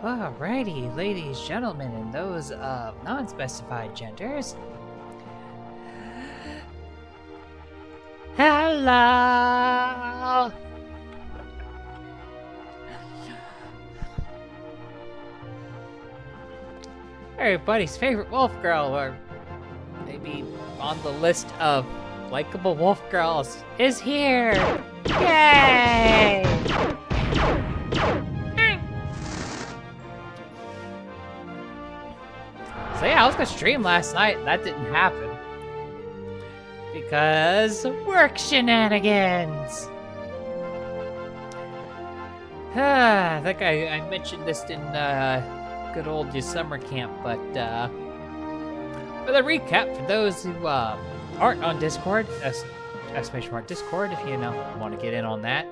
Alrighty, ladies, gentlemen, and those of non-specified genders. Hello! Everybody's favorite wolf girl, or maybe on the list of likable wolf girls, is here! Yay! So yeah, I was gonna stream last night, and that didn't happen. Because work shenanigans! I think I mentioned this in good old summer camp, but for the recap, for those who aren't on Discord, exclamation mark Discord, if you want to get in on that.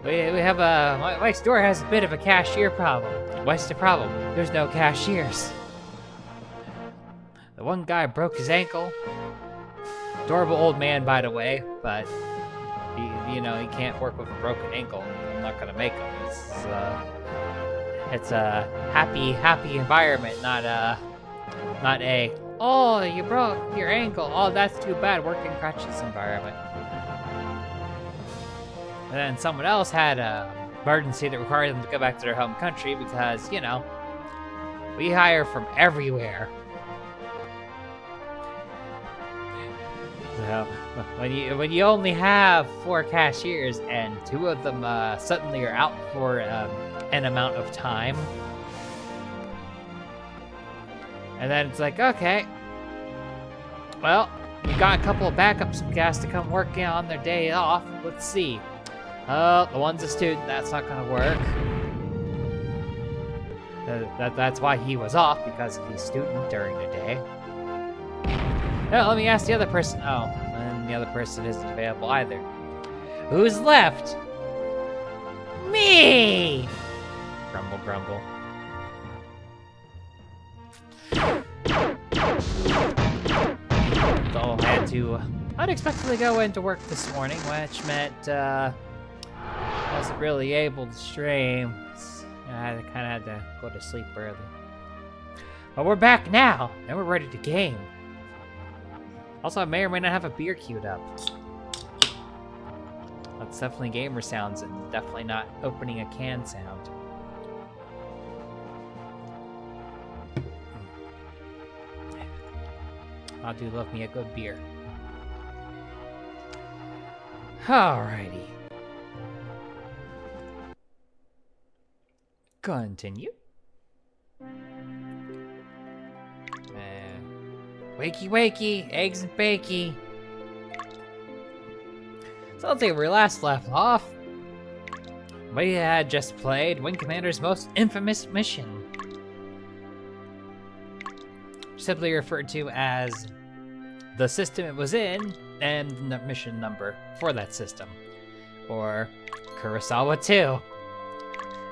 We have my store has a bit of a cashier problem. What's the problem? There's no cashiers. The one guy broke his ankle. Adorable old man, by the way, but he can't work with a broken ankle. I'm not gonna make him. It's a happy environment, not a oh, you broke your ankle. Oh, that's too bad. Working crutches environment. And then someone else had a emergency that required them to go back to their home country because, we hire from everywhere. So, when you only have 4 cashiers and 2 of them suddenly are out for an amount of time, and then it's like, okay, well, you got a couple of backup guys to come work on their day off. Let's see. Oh, the one's a student. That's not gonna work. That's why he was off, because he's student during the day. Now, let me ask the other person. Oh, and the other person isn't available either. Who's left? Me! Grumble, grumble. So I had to unexpectedly go into work this morning, which meant wasn't really able to stream. I kind of had to go to sleep early. But we're back now, and we're ready to game. Also, I may or may not have a beer queued up. That's definitely gamer sounds, and definitely not opening a can sound. I do love me a good beer. Alrighty. Continue. Wakey wakey, eggs and bakey. So let's see where we last left off. We had just played Wing Commander's most infamous mission. Simply referred to as the system it was in and the mission number for that system. Or Kurosawa 2.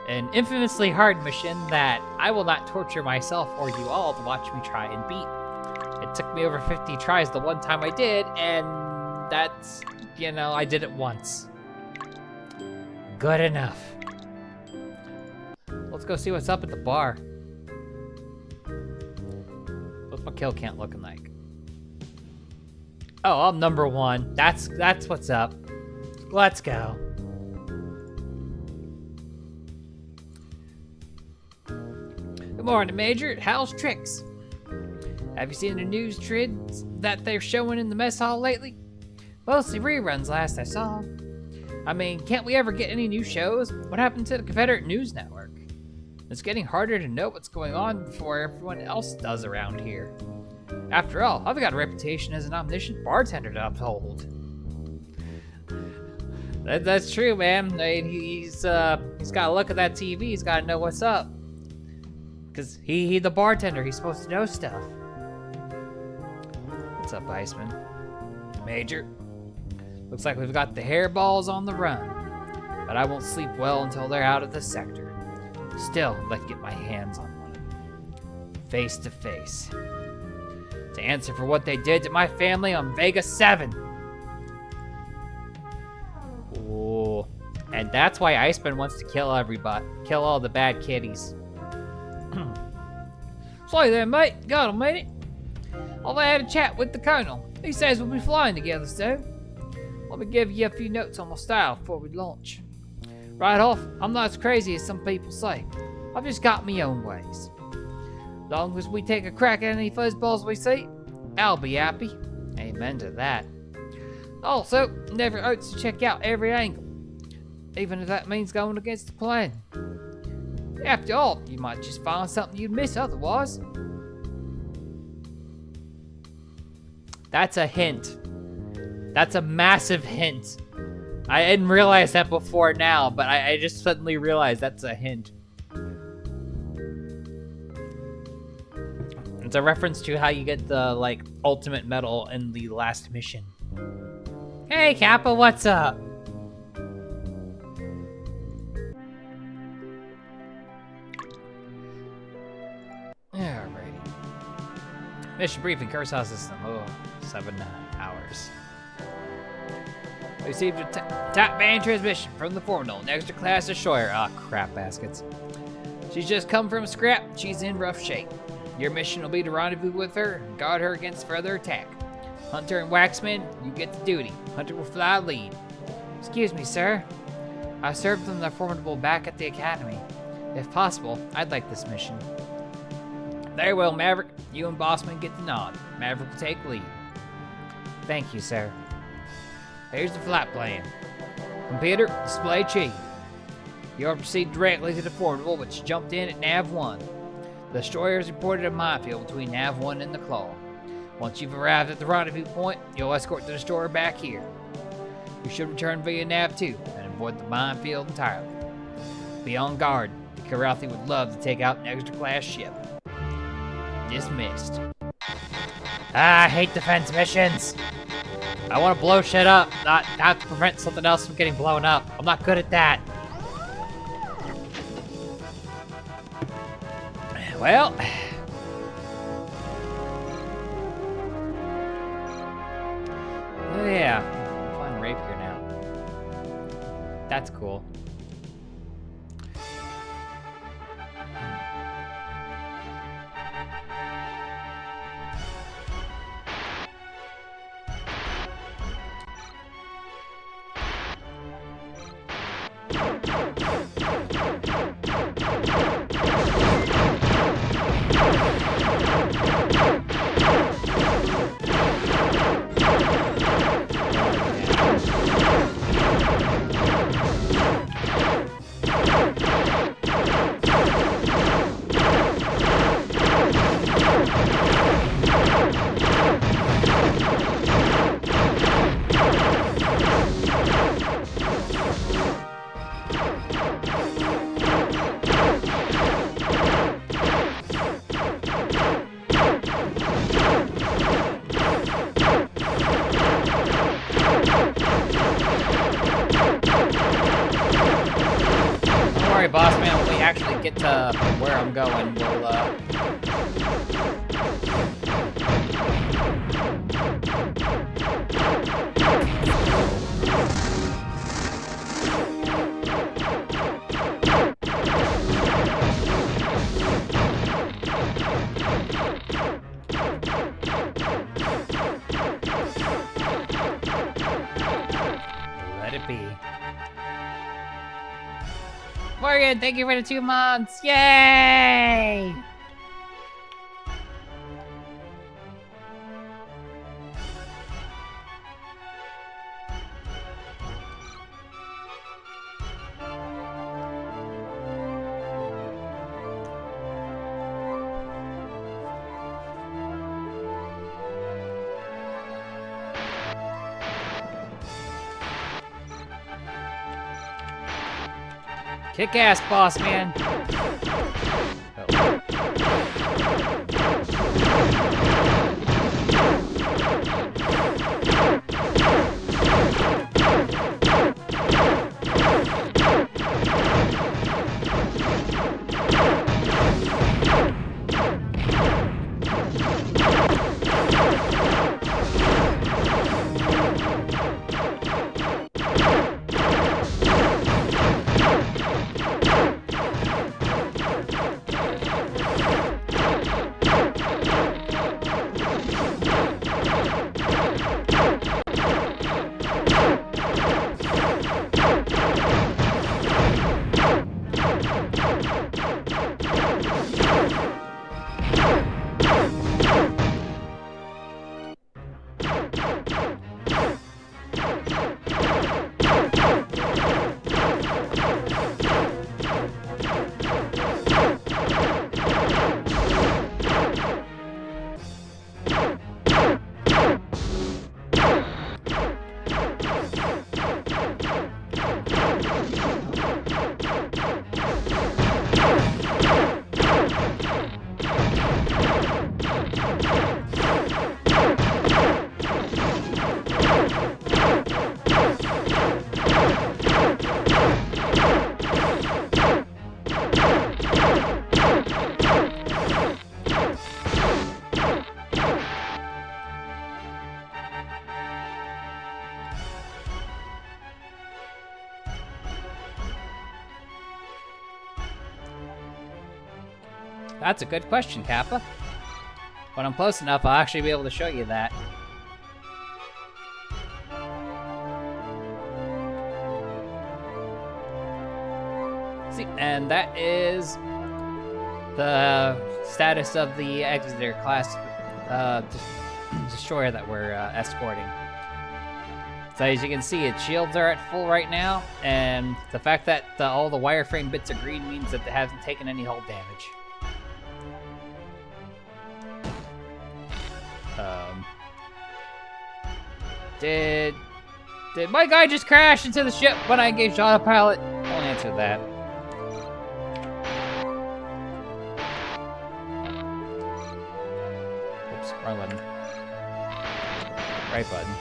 An infamously hard mission that I will not torture myself or you all to watch me try and beat. It took me over 50 tries the one time I did, and that's, I did it once. Good enough. Let's go see what's up at the bar. What's my kill count looking like? Oh, I'm number 1. That's what's up. Let's go. Good morning, Major. How's tricks? Have you seen the news trids that they're showing in the mess hall lately? Mostly reruns last I saw. I mean, can't we ever get any new shows? What happened to the Confederate News Network? It's getting harder to know what's going on before everyone else does around here. After all, I've got a reputation as an omniscient bartender to uphold. That's true, man. I mean, he's got to look at that TV. He's got to know what's up. Because he's the bartender. He's supposed to know stuff. What's up, Iceman? Major. Looks like we've got the hairballs on the run. But I won't sleep well until they're out of the sector. Still, I'd like to get my hands on one. Face to face. To answer for what they did to my family on Vega 7. Ooh. And that's why Iceman wants to kill everybody. Kill all the bad kitties. Slow there, mate. Got him, made it. I've had a chat with the Colonel. He says we'll be flying together soon. Let me give you a few notes on my style before we launch. Right off, I'm not as crazy as some people say. I've just got me own ways. Long as we take a crack at any fuzzballs we see, I'll be happy. Amen to that. Also, never hurts to check out every angle, even if that means going against the plan. After all, you might just find something you'd miss otherwise. That's a hint. That's a massive hint. I didn't realize that before now, but I just suddenly realized that's a hint. It's a reference to how you get the, ultimate medal in the last mission. Hey, Kappa, what's up? Alrighty. Mission briefing, Kurosawa system. 7 hours. Received a top band transmission from the Formidable, an extra class destroyer. Crap baskets. She's just come from scrap. She's in rough shape. Your mission will be to rendezvous with her and guard her against further attack. Hunter and Waxman, you get the duty. Hunter will fly lead. Excuse me, sir. I served them the Formidable back at the Academy. If possible, I'd like this mission. Very well, Maverick. You and Bossman get the nod. Maverick will take lead. Thank you, sir. Here's the flight plan. Computer, display chief. You'll proceed directly to the Formidable, which jumped in at Nav 1. The destroyer has reported a minefield between Nav 1 and the Claw. Once you've arrived at the rendezvous point, you'll escort the destroyer back here. You should return via Nav 2 and avoid the minefield entirely. Be on guard. The Kilrathi would love to take out an extra class ship. Dismissed. I hate defense missions. I want to blow shit up, not to prevent something else from getting blown up. I'm not good at that. Well. Oh yeah, I'm flying rapier now. That's cool. worry, boss man. When we actually get to where I'm going, we'll let it be. Morgan, thank you for the 2 months! Yay! Kick ass, boss man! That's a good question, Kappa. When I'm close enough, I'll actually be able to show you that. See, and that is the status of the Exeter class destroyer that we're escorting. So as you can see, its shields are at full right now, and the fact that all the wireframe bits are green means that it hasn't taken any hull damage. Did my guy just crash into the ship when I engaged autopilot? Don't answer that. Oops, wrong button. Right button.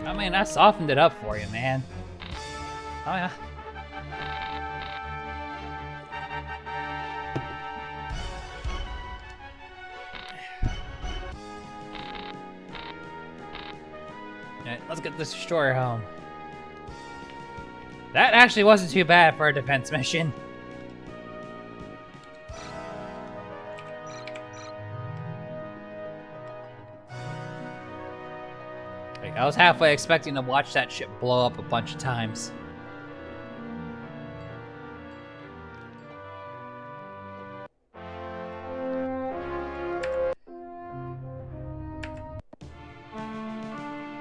I mean, I softened it up for you, man. Oh, yeah. Alright, let's get this destroyer home. That actually wasn't too bad for a defense mission. Like, I was halfway expecting to watch that ship blow up a bunch of times.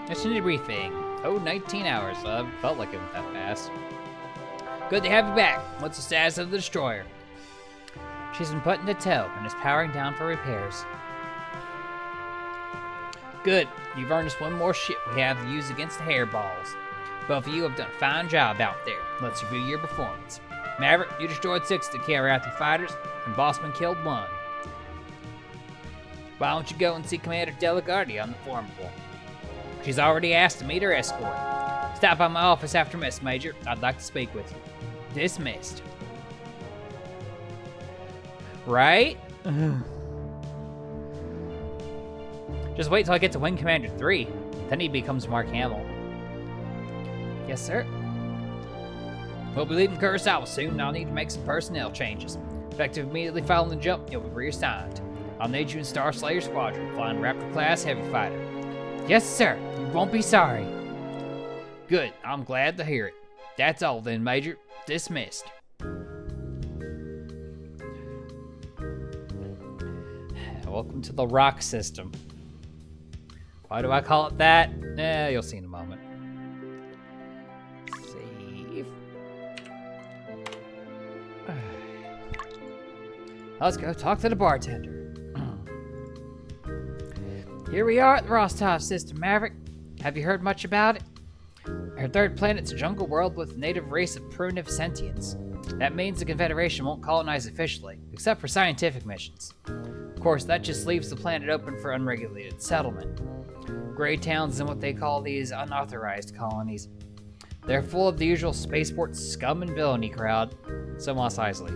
Mission debriefing. Oh, 19 hours. Felt like it went that fast. Good to have you back. What's the status of the destroyer? She's been put into tow and is powering down for repairs. Good. You've earned us one more ship we have to use against the hairballs. Both of you have done a fine job out there. Let's review your performance. Maverick, you destroyed 6 of the Kilrathi fighters, and Bossman killed 1. Why don't you go and see Commander Delagardi on the Formidable? She's already asked to meet her escort. Stop by my office after mess, Major. I'd like to speak with you. Dismissed. Right? Just wait till I get to Wing Commander 3. Then he becomes Mark Hamill. Yes, sir. We'll be leaving Kurosawa soon, and I'll need to make some personnel changes. Effective immediately following the jump, you'll be reassigned. I'll need you in Star Slayer Squadron, flying Raptor-class heavy fighter. Yes, sir. You won't be sorry. Good. I'm glad to hear it. That's all then, Major. Dismissed. Welcome to the Rock System. Why do I call it that? You'll see in a moment. Save. Let's go talk to the bartender. Here we are at the Rostov system, Maverick. Have you heard much about it? Our third planet's a jungle world with a native race of primitive sentients. That means the Confederation won't colonize officially, except for scientific missions. Of course, that just leaves the planet open for unregulated settlement. Gray towns and what they call these unauthorized colonies. They're full of the usual spaceport scum and villainy crowd, so Mos Eisley.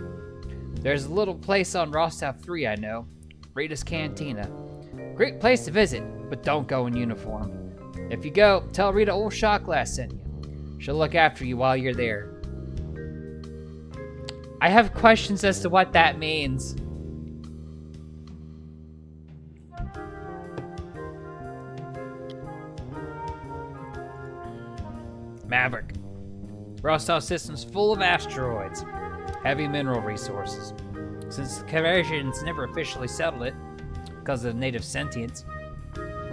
There's a little place on Rostov 3 I know, Rita's Cantina. Great place to visit, but don't go in uniform. If you go, tell Rita old Shot Glass sent you. She'll look after you while you're there. I have questions as to what that means. Maverick. Rostov system's full of asteroids, heavy mineral resources. Since the Confederation's never officially settled it, because of the native sentients,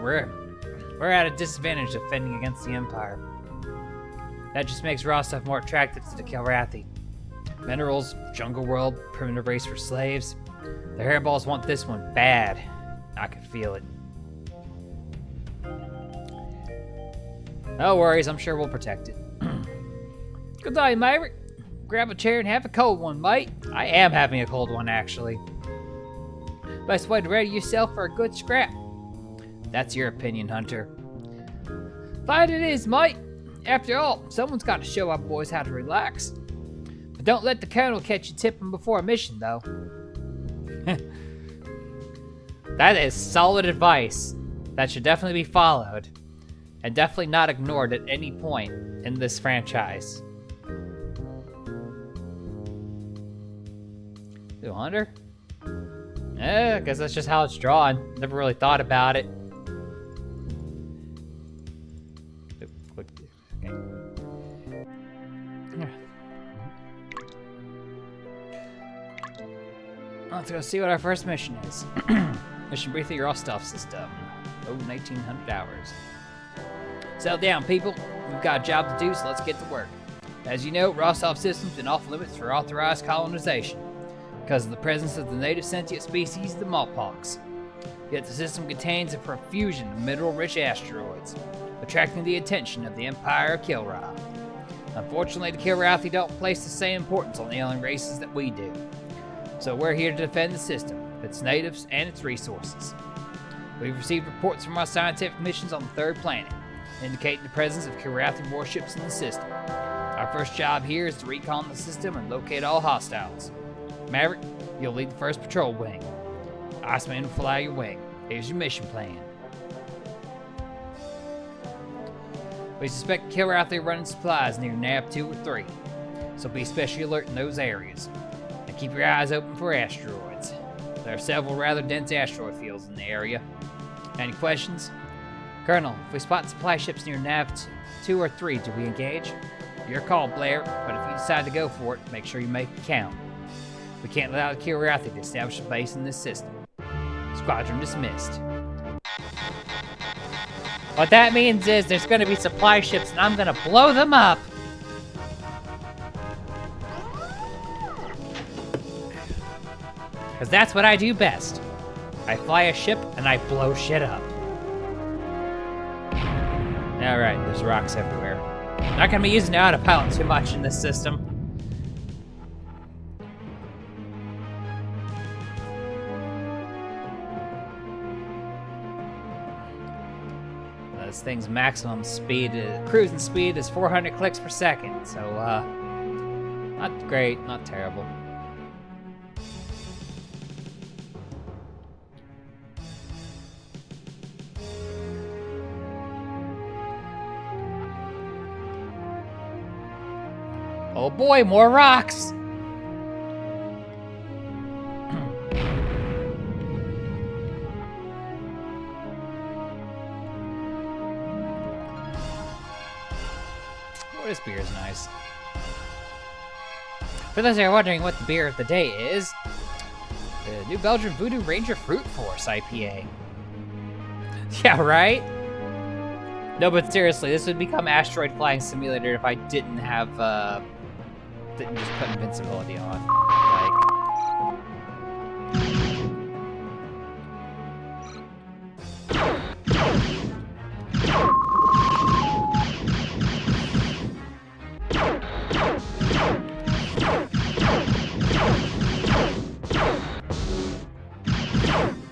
we're at a disadvantage defending against the Empire. That just makes Rostov more attractive to the Kilrathi. Minerals, jungle world, primitive race for slaves. The hairballs want this one bad. I can feel it. No worries, I'm sure we'll protect it. Good day, Maverick. Grab a chair and have a cold one, mate. I am having a cold one, actually. Best way to ready yourself for a good scrap. That's your opinion, Hunter. Fine it is, mate. After all, someone's got to show our boys how to relax. But don't let the Colonel catch you tipping before a mission, though. That is solid advice. That should definitely be followed. And definitely not ignored at any point in this franchise. Ooh, Hunter? I guess that's just how it's drawn. Never really thought about it. Okay. Let's go see what our first mission is. Mission brief at your Rostov system. Oh, 1900 hours. Settle down, people. We've got a job to do, so let's get to work. As you know, Rostov system's been off limits for authorized colonization because of the presence of the native sentient species, the Maltpox. Yet the system contains a profusion of mineral-rich asteroids, attracting the attention of the Empire of Kilrathi. Unfortunately, the Kilrathi don't place the same importance on the alien races that we do. So we're here to defend the system its natives, and its resources. We've received reports from our scientific missions on the third planet, indicating the presence of Kilrathi warships in the system. Our first job here is to recon the system and locate all hostiles. Maverick, you'll lead the first patrol wing. Iceman will fly your wing. Here's your mission plan. We suspect Kilrathi are running supplies near Nav 2 or 3, so be especially alert in those areas. And keep your eyes open for asteroids. There are several rather dense asteroid fields in the area. Any questions? Colonel, if we spot supply ships near Nav 2 or 3, do we engage? Your call, Blair, but if you decide to go for it, make sure you make it count. We can't allow the Kilrathi to establish a base in this system. Squadron dismissed. What that means is there's gonna be supply ships and I'm gonna blow them up! Because that's what I do best. I fly a ship and I blow shit up. Alright, there's rocks everywhere. Not gonna be using the autopilot too much in this system. This thing's maximum speed, cruising speed is 400 clicks per second, so not great, not terrible. Oh boy, more rocks! Oh, this beer is nice. For those who are wondering what the beer of the day is, the New Belgium Voodoo Ranger Fruit Force IPA. Yeah, right? No, but seriously, this would become Asteroid Flying Simulator if I didn't have, didn't just put invincibility on. Like...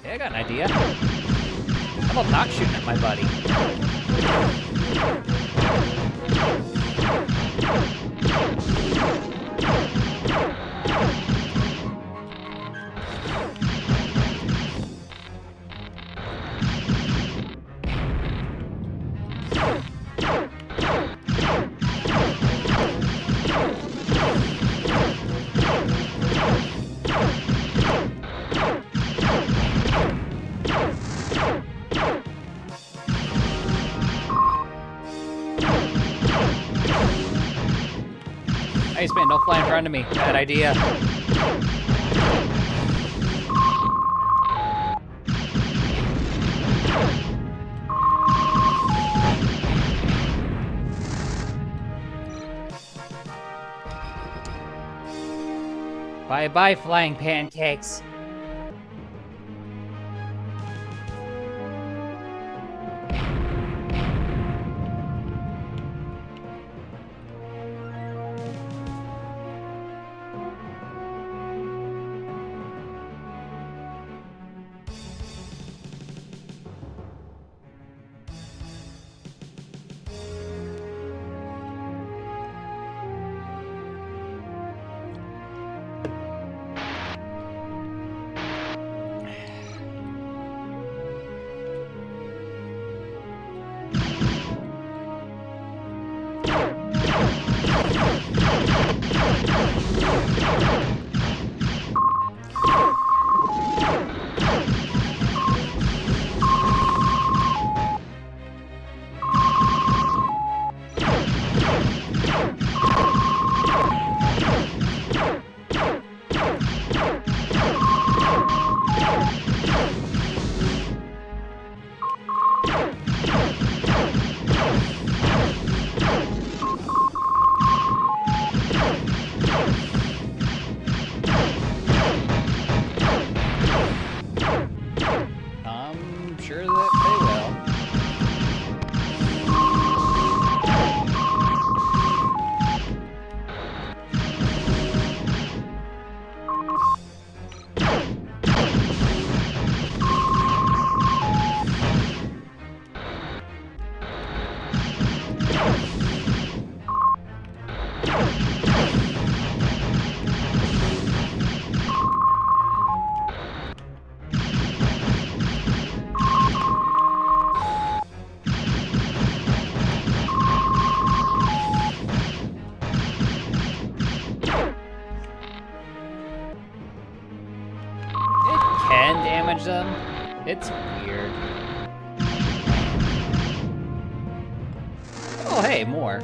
Yeah, I got an idea. How about not shooting at my buddy? Hey, man, don't fly in front of me. Bad idea. Bye-bye, flying pancakes. weird. Oh, hey, more.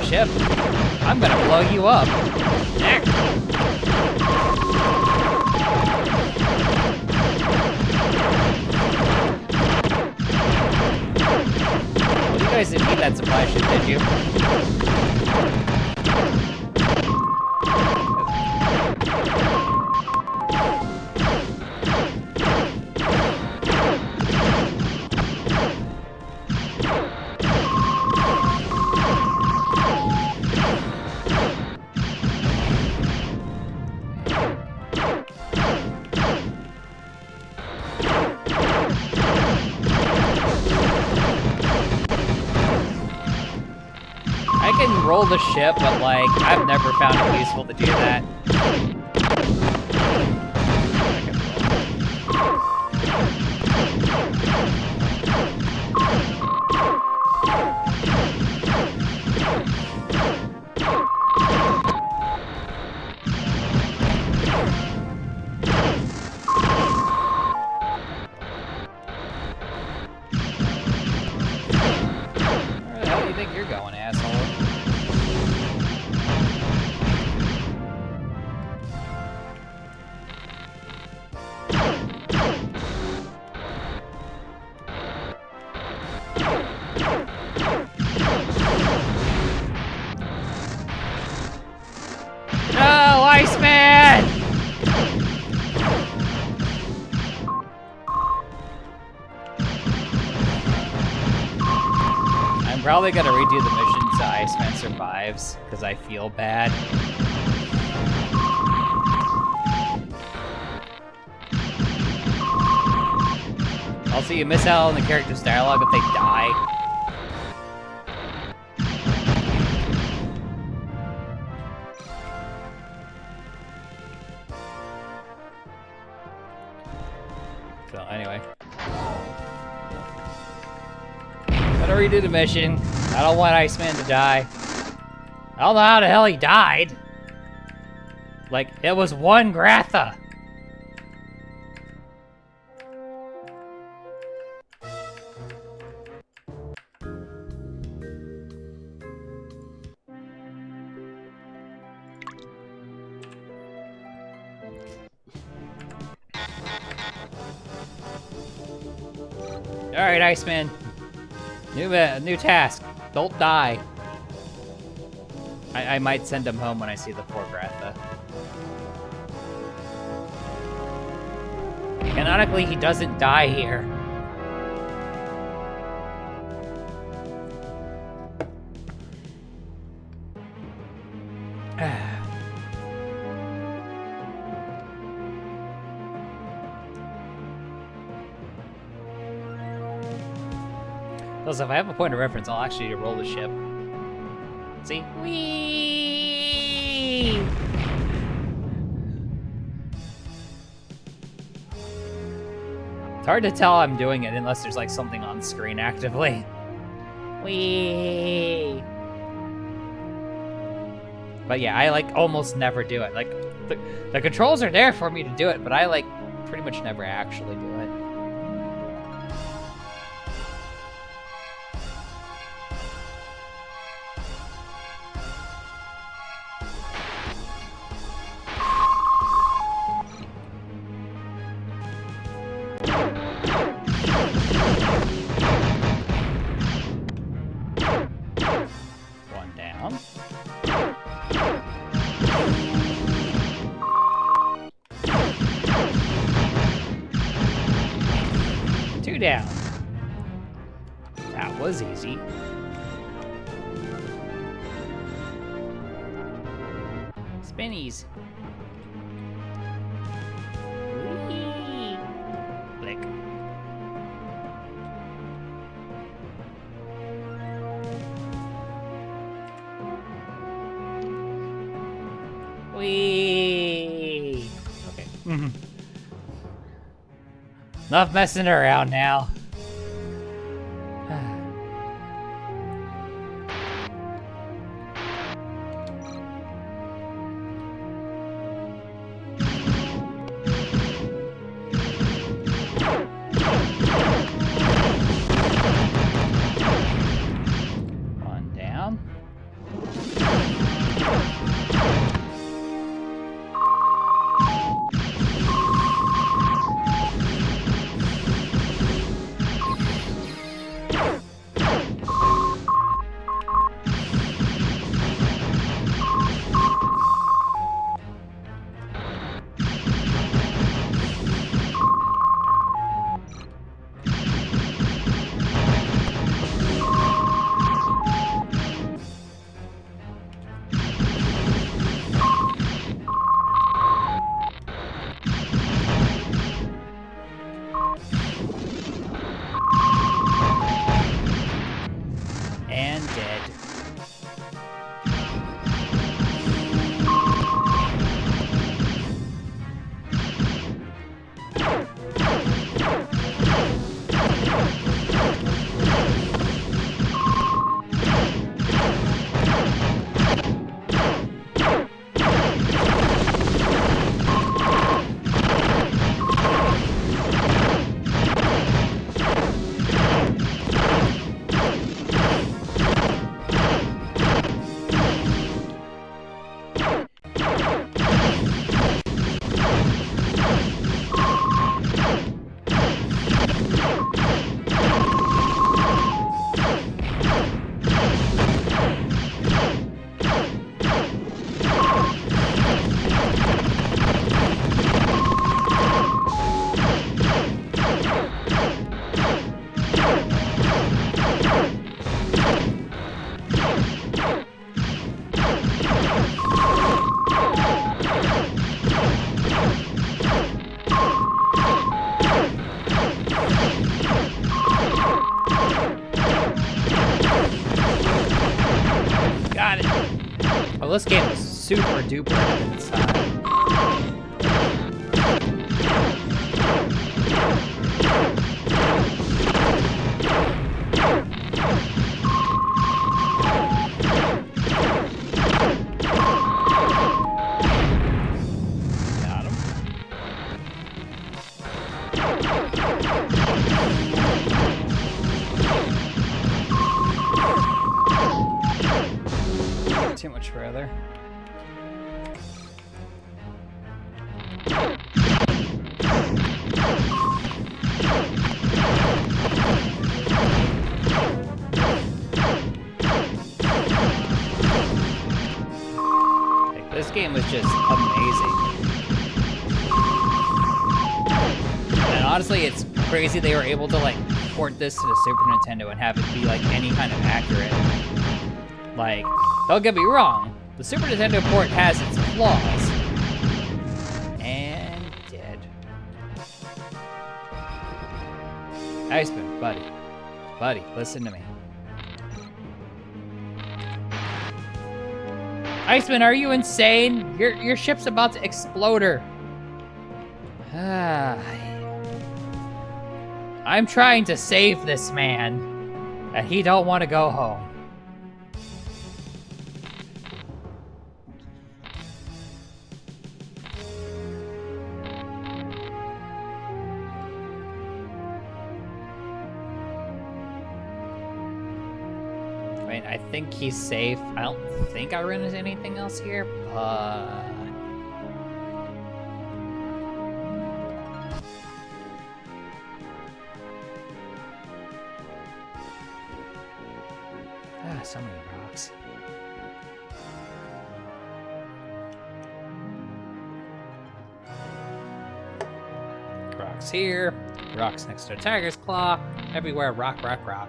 Ship. I'm gonna blow you up. Well, you guys didn't need that supply ship, did you? Roll the ship, but like, I've never found it useful to do that. Where the hell do you think you're going, asshole? No, Iceman! I'm probably gonna redo the mission so Iceman survives, because I feel bad. Also, you miss out on the character's dialogue if they die. So, anyway. Gotta redo the mission. I don't want Iceman to die. I don't know how the hell he died. Like, it was one Gratha. Alright, Iceman. New task. Don't die. I might send him home when I see the poor Gratha. Canonically, he doesn't die here. Plus, if I have a point of reference, I'll actually roll the ship. See? Whee! It's hard to tell I'm doing it unless there's like something on screen actively. Whee! But yeah, I like almost never do it. Like, the controls are there for me to do it, but I like pretty much never actually do it. Down. That was easy. Spinnies. Enough messing around now. One down. And dead. Got it. Oh, this game is super duper ahead of its time. Got him. Too much further. Like, this game was just amazing. And honestly, it's crazy they were able to like port this to the Super Nintendo and have it be like any kind of accurate. Like, don't get me wrong, the Super Nintendo port has its flaws. And dead. Iceman, buddy. Buddy, listen to me. Iceman, are you insane? Your ship's about to explode her. I'm trying to save this man, and he don't want to go home. I mean, I think he's safe. I don't think I run into anything else here, but... so many rocks. Rocks here, rocks next to a tiger's claw, everywhere rock, rock, rock.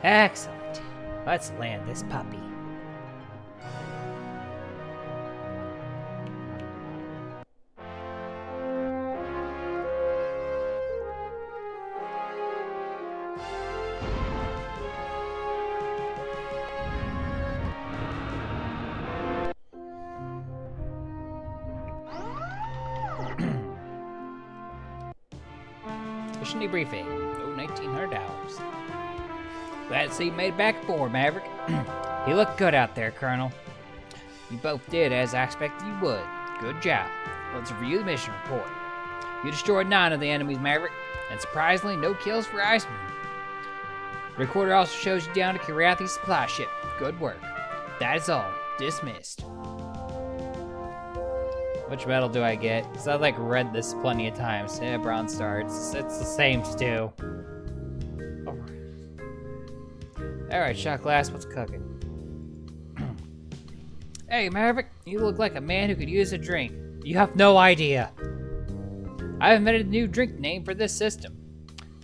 Excellent. Let's land this puppy. Mission debriefing. Oh, 1900 hours. Glad to see you made it back aboard, Maverick. You look good out there, Colonel. You both did as I expected you would. Good job. Let's review the mission report. You destroyed 9 of the enemies, Maverick, and surprisingly, no kills for Iceman. The recorder also shows you down to Kirathi's supply ship. Good work. That is all. Dismissed. Which medal do I get? Because I read this plenty of times. Yeah, Bronze Star. It's the same too. Alright, Shot Glass, what's cooking? Hey, Maverick, you look like a man who could use a drink. You have no idea. I invented a new drink name for this system.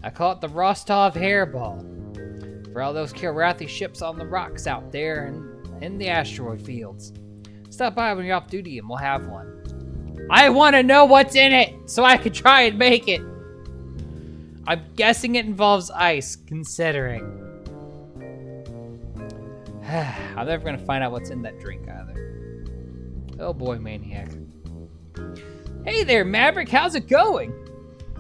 I call it the Rostov Hairball. For all those Kilrathi ships on the rocks out there and in the asteroid fields. Stop by when you're off duty and we'll have one. I want to know what's in it so I can try and make it. I'm guessing it involves ice, considering. I'm never gonna find out what's in that drink either. Oh boy, Maniac. Hey there, Maverick, how's it going?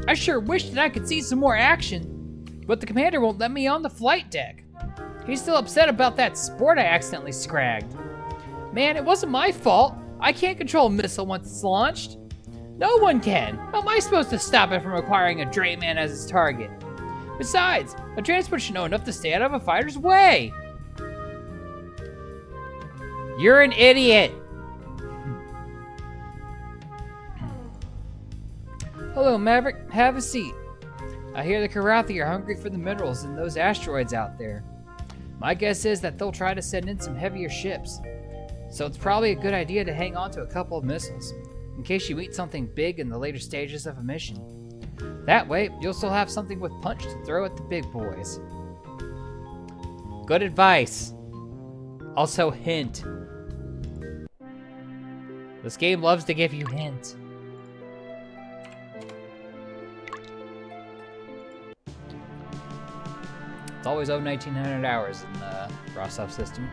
I sure wish that I could see some more action, but the commander won't let me on the flight deck. He's still upset about that sport I accidentally scragged. Man, it wasn't my fault. I can't control a missile once it's launched. No one can. How am I supposed to stop it from acquiring a Drayman as its target? Besides, a transport should know enough to stay out of a fighter's way. You're an idiot. Hello, Maverick. Have a seat. I hear the Kilrathi are hungry for the minerals in those asteroids out there. My guess is that they'll try to send in some heavier ships. So it's probably a good idea to hang on to a couple of missiles, in case you meet something big in the later stages of a mission. That way, you'll still have something with punch to throw at the big boys. Good advice. Also, hint. This game loves to give you hints. It's always over 1900 hours in the Rostov system.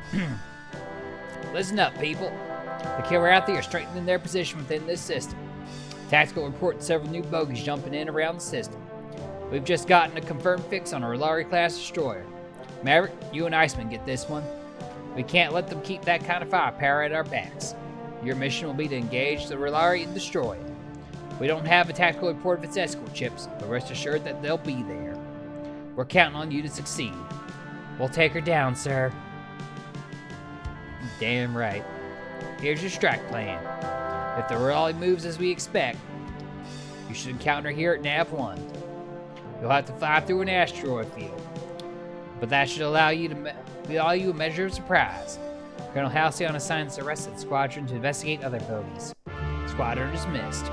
Listen up, people. The Kilrathi are strengthening their position within this system. Tactical reports several new bogies jumping in around the system. We've just gotten a confirmed fix on a R'Lari-class destroyer. Maverick, you and Iceman get this one. We can't let them keep that kind of firepower at our backs. Your mission will be to engage the R'Lari and destroy it. We don't have a tactical report of its escort ships, but rest assured that they'll be there. We're counting on you to succeed. We'll take her down, sir. Damn right. Here's your strike plan. If the R'Lari moves as we expect, you should encounter here at Nav 1. You'll have to fly through an asteroid field, but that should allow you a measure of surprise. Colonel Halcyon assigns the rest of the squadron to investigate other bogies. Squadron dismissed.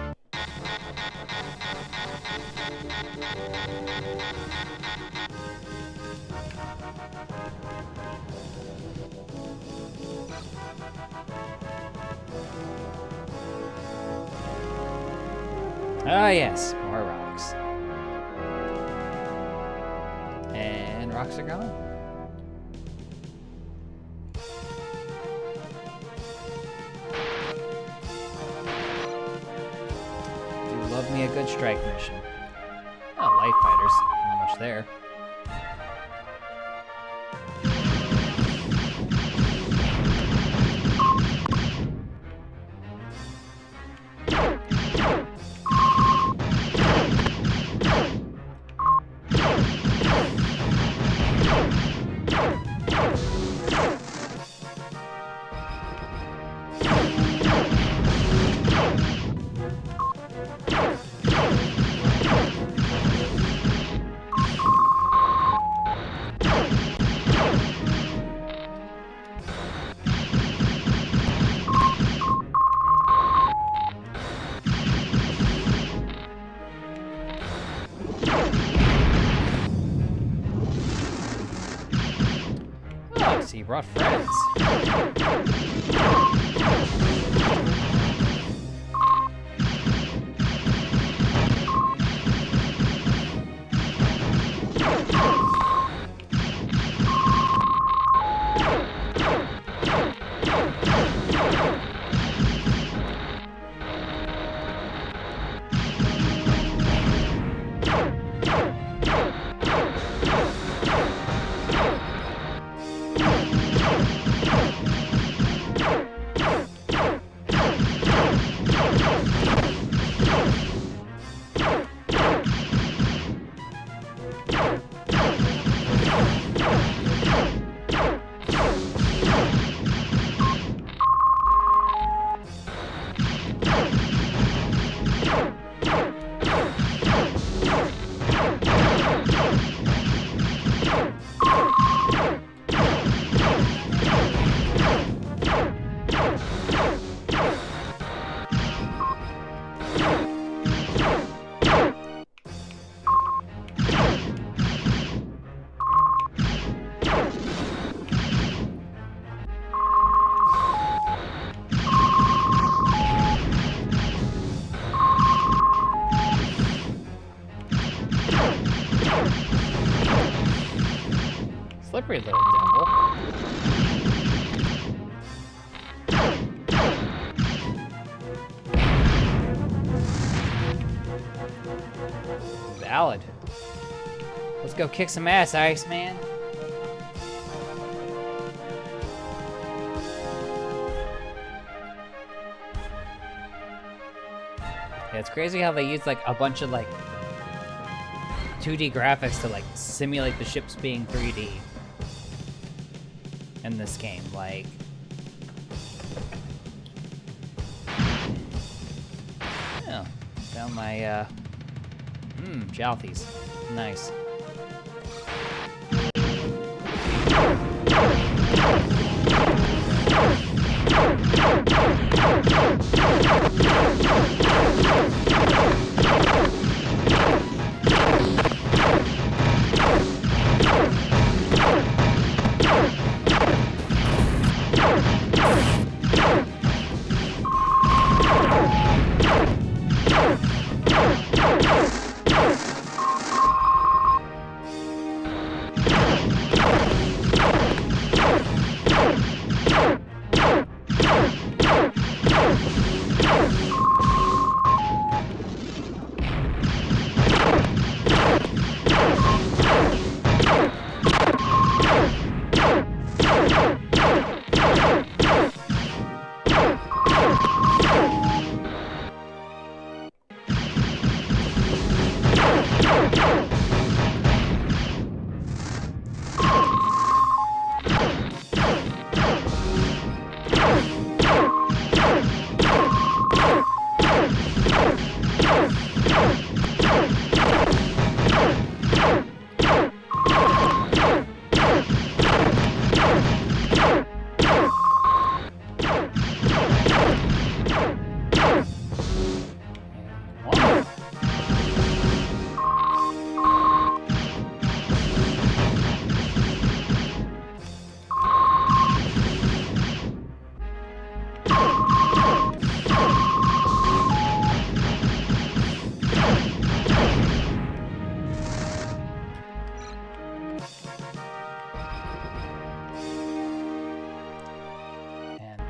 Ah, yes, more rocks. And rocks are gone. Do love me a good strike mission. Oh, light fighters. Not much there. So you brought friends. slippery little devil. Valid. Let's go kick some ass, Iceman. Yeah, it's crazy how they use like a bunch of like 2D graphics to like simulate the ships being 3D in this game. Like, oh, found my Jalthies. Nice.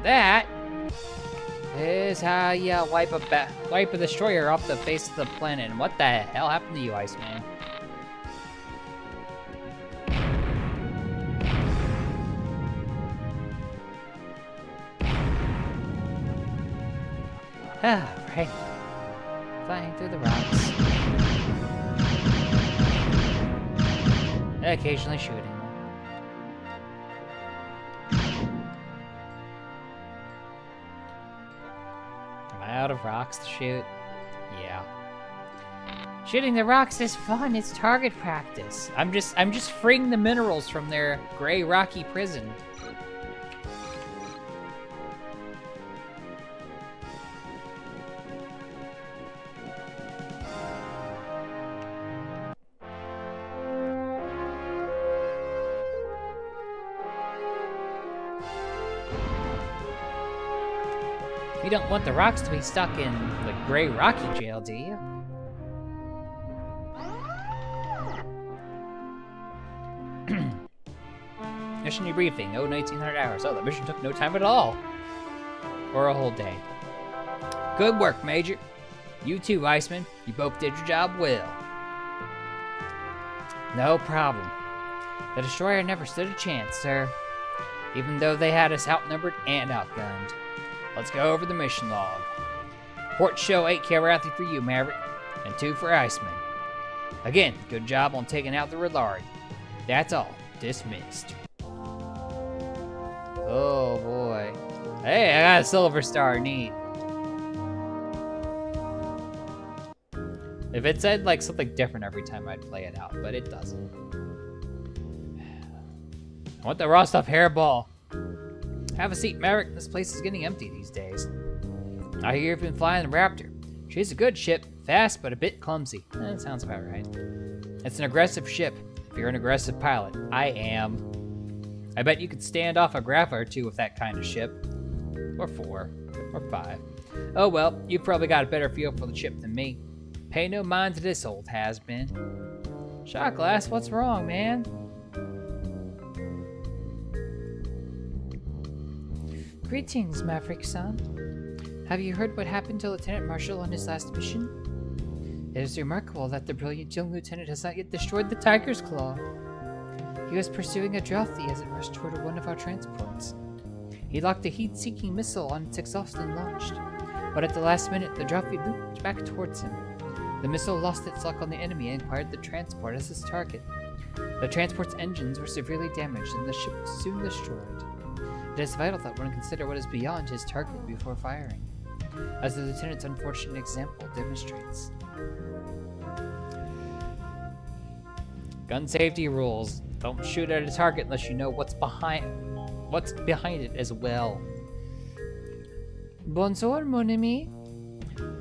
That is how you wipe a destroyer off the face of the planet. And what the hell happened to you, Iceman? Ah, right. Flying through the rocks. Occasionally shooting. Out of rocks to shoot? Yeah. Shooting the rocks is fun. It's target practice. I'm just freeing the minerals from their gray rocky prison. You don't want the rocks to be stuck in the gray rocky jail, do you? Mission debriefing. Oh, 1900 hours. Oh, the mission took no time at all. Or a whole day. Good work, Major. You too, Iceman. You both did your job well. No problem. The destroyer never stood a chance, sir. Even though they had us outnumbered and outgunned. Let's go over the mission log. Report show 8 Kilrathi for you, Maverick, and 2 for Iceman. Again, good job on taking out the Rillari. That's all. Dismissed. Oh boy. Hey, I got a silver star, neat. If it said like something different every time, I'd play it out, but it doesn't. I want the raw stuff hairball. Have a seat, Maverick. This place is getting empty these days. I hear you've been flying the Raptor. She's a good ship, fast but a bit clumsy. That sounds about right. It's an aggressive ship. If you're an aggressive pilot, I am. I bet you could stand off a Grapha or 2 with that kind of ship. Or 4. Or 5. Oh well, you've probably got a better feel for the ship than me. Pay no mind to this old has-been. Shot Glass, what's wrong, man? Greetings, Maverick-san. Have you heard what happened to Lieutenant Marshall on his last mission? It is remarkable that the brilliant young lieutenant has not yet destroyed the Tiger's Claw. He was pursuing a Drowthy as it rushed toward one of our transports. He locked a heat-seeking missile on its exhaust and launched, but at the last minute the Drowthy looped back towards him. The missile lost its lock on the enemy and acquired the transport as its target. The transport's engines were severely damaged and the ship was soon destroyed. It is vital that one consider what is beyond his target before firing, as the lieutenant's unfortunate example demonstrates. Gun safety rules. Don't shoot at a target unless you know what's behind it as well. Bonsoir, mon ami.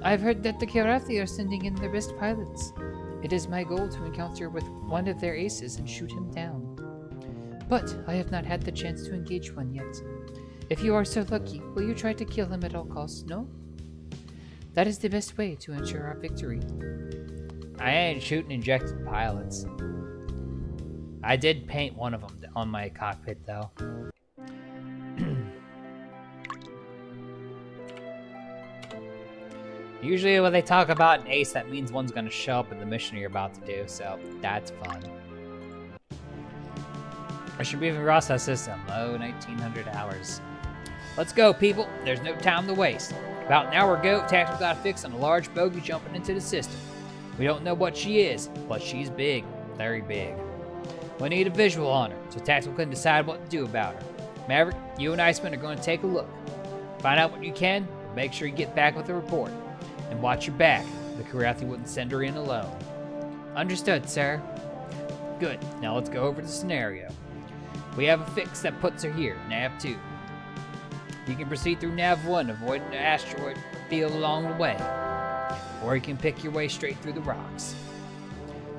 I've heard that the Kilrathi are sending in their best pilots. It is my goal to encounter with one of their aces and shoot him down. But I have not had the chance to engage one yet. If you are so lucky, will you try to kill him at all costs, no? That is the best way to ensure our victory. I ain't shooting injected pilots. I did paint one of them on my cockpit, though. Usually when they talk about an ace, that means one's going to show up in the mission you're about to do, so that's fun. I should be across that system. Low 1900 hours. Let's go, people. There's no time to waste. About an hour ago, Tactical got a fix on a large bogey jumping into the system. We don't know what she is, but she's big. Very big. We need a visual on her, so Tactical can decide what to do about her. Maverick, you and Iceman are going to take a look. Find out what you can, but make sure you get back with a report. And watch your back. The Kilrathi wouldn't send her in alone. Understood, sir. Good. Now let's go over the scenario. We have a fix that puts her here, Nav 2. You can proceed through Nav 1, avoiding the asteroid field along the way. Or you can pick your way straight through the rocks.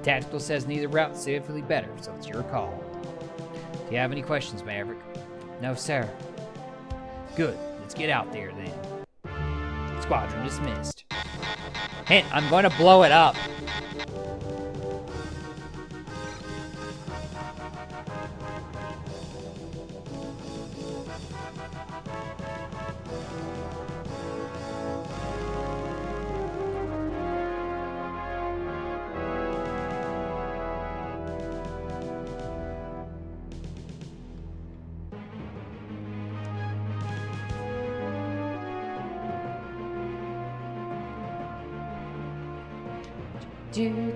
Tactical says neither route is significantly better, so it's your call. Do you have any questions, Maverick? No, sir. Good. Let's get out there, then. Squadron dismissed. Hint, I'm going to blow it up. Do.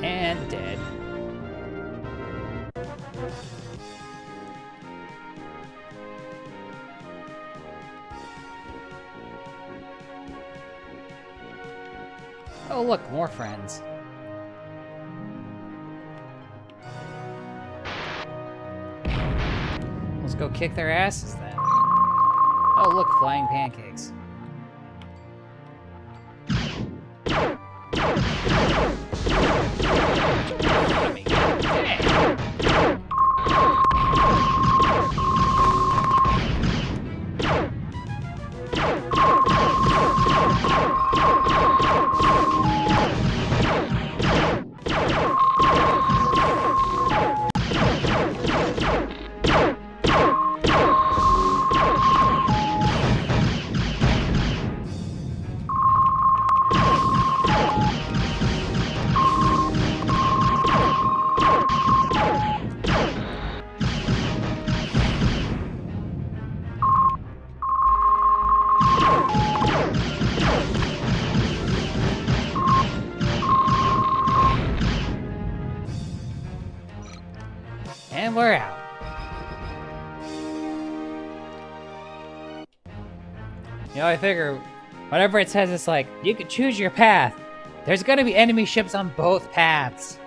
And dead. Oh, look, more friends. Let's go kick their asses then. Oh, look, flying pancakes. And we're out. You know, I figure whenever it says it's like, you can choose your path, there's gonna be enemy ships on both paths.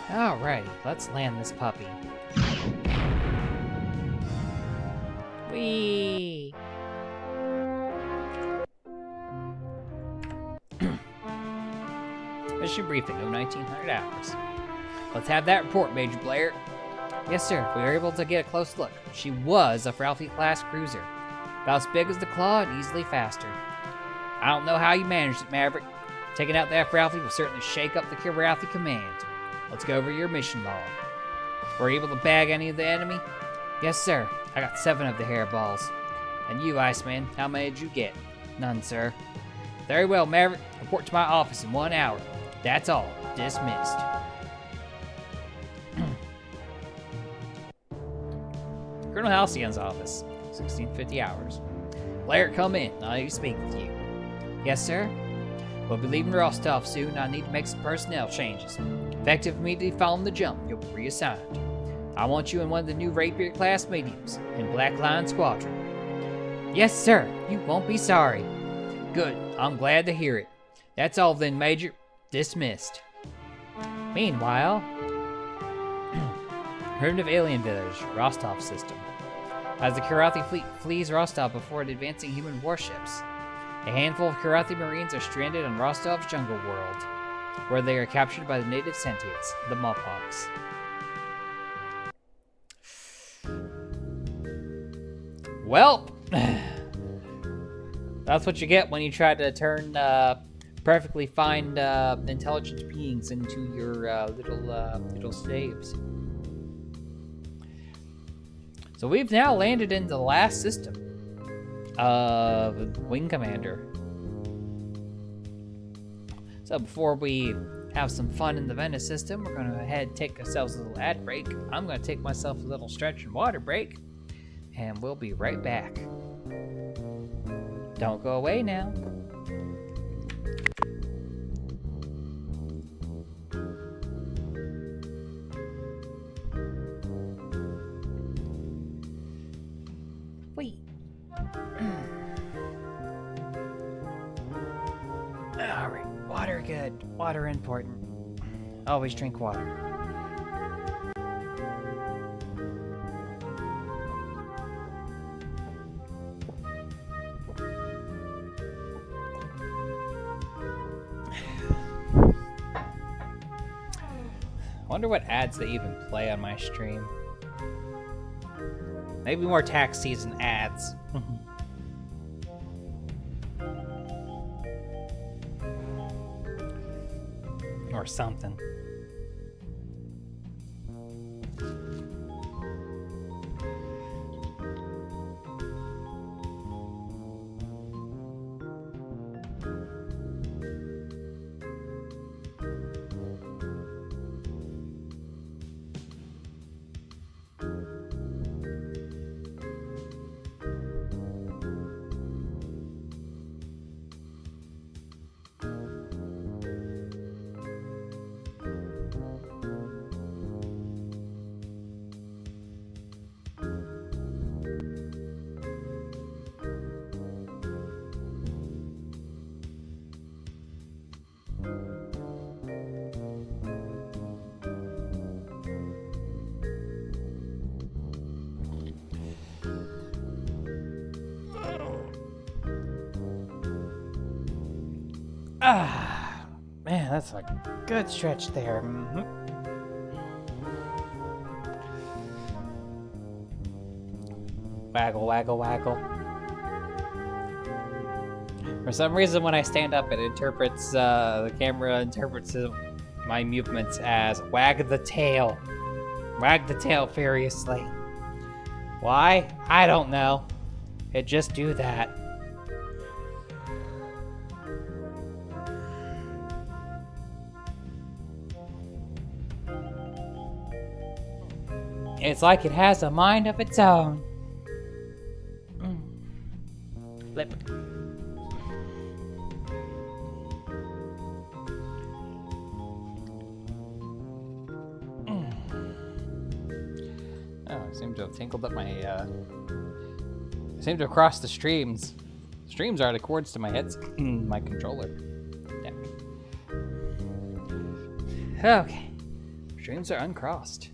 Alrighty, let's land this puppy. Whee! Mission briefing of 1900 hours. Let's have that report, Major Blair. Yes, sir. We were able to get a close look. She was a Ralphie-class cruiser. About as big as the Claw and easily faster. I don't know how you managed it, Maverick. Taking out that Ralphie will certainly shake up the Ralphie command. Let's go over your mission log. Were you able to bag any of the enemy? Yes, sir. I got 7 of the hairballs. And you, Iceman, how many did you get? None, sir. Very well, Maverick. Report to my office in 1 hour. That's all. Dismissed. Colonel Halcyon's office. 1650 hours. Blair, come in. I need to speak with you. Yes, sir? We'll be leaving Rostov soon. I need to make some personnel changes. Effective immediately following the jump, you'll be reassigned. I want you in one of the new Rapier-class mediums in Black Lion Squadron. Yes, sir. You won't be sorry. Good. I'm glad to hear it. That's all then, Major. Dismissed. Meanwhile, primitive alien village, Rostov system. As the Karathi fleet flees Rostov before advancing human warships, a handful of Karathi Marines are stranded on Rostov's jungle world, where they are captured by the native sentients, the Mopawks. Well, that's what you get when you try to turn perfectly fine intelligent beings into your little slaves. So we've now landed in the last system of Wing Commander. So before we have some fun in the Venice system, we're going to go ahead and take ourselves a little ad break. I'm going to take myself a little stretch and water break, and we'll be right back. Don't go away now. Wait. Alright, water good. Water important. Always drink water. I wonder what ads they even play on my stream. Maybe more tax season ads. Or something. Ah, man, that's a good stretch there. Waggle, waggle, waggle. For some reason, when I stand up, it interprets, the camera interprets my movements as wag the tail. Wag the tail furiously. Why? I don't know. It just do that. It's like it has a mind of its own. Lip. Oh, I seem to have tinkled up my, I seem to have crossed the streams. Streams are the cords to my headset, my controller. Yeah. Okay. Streams are uncrossed.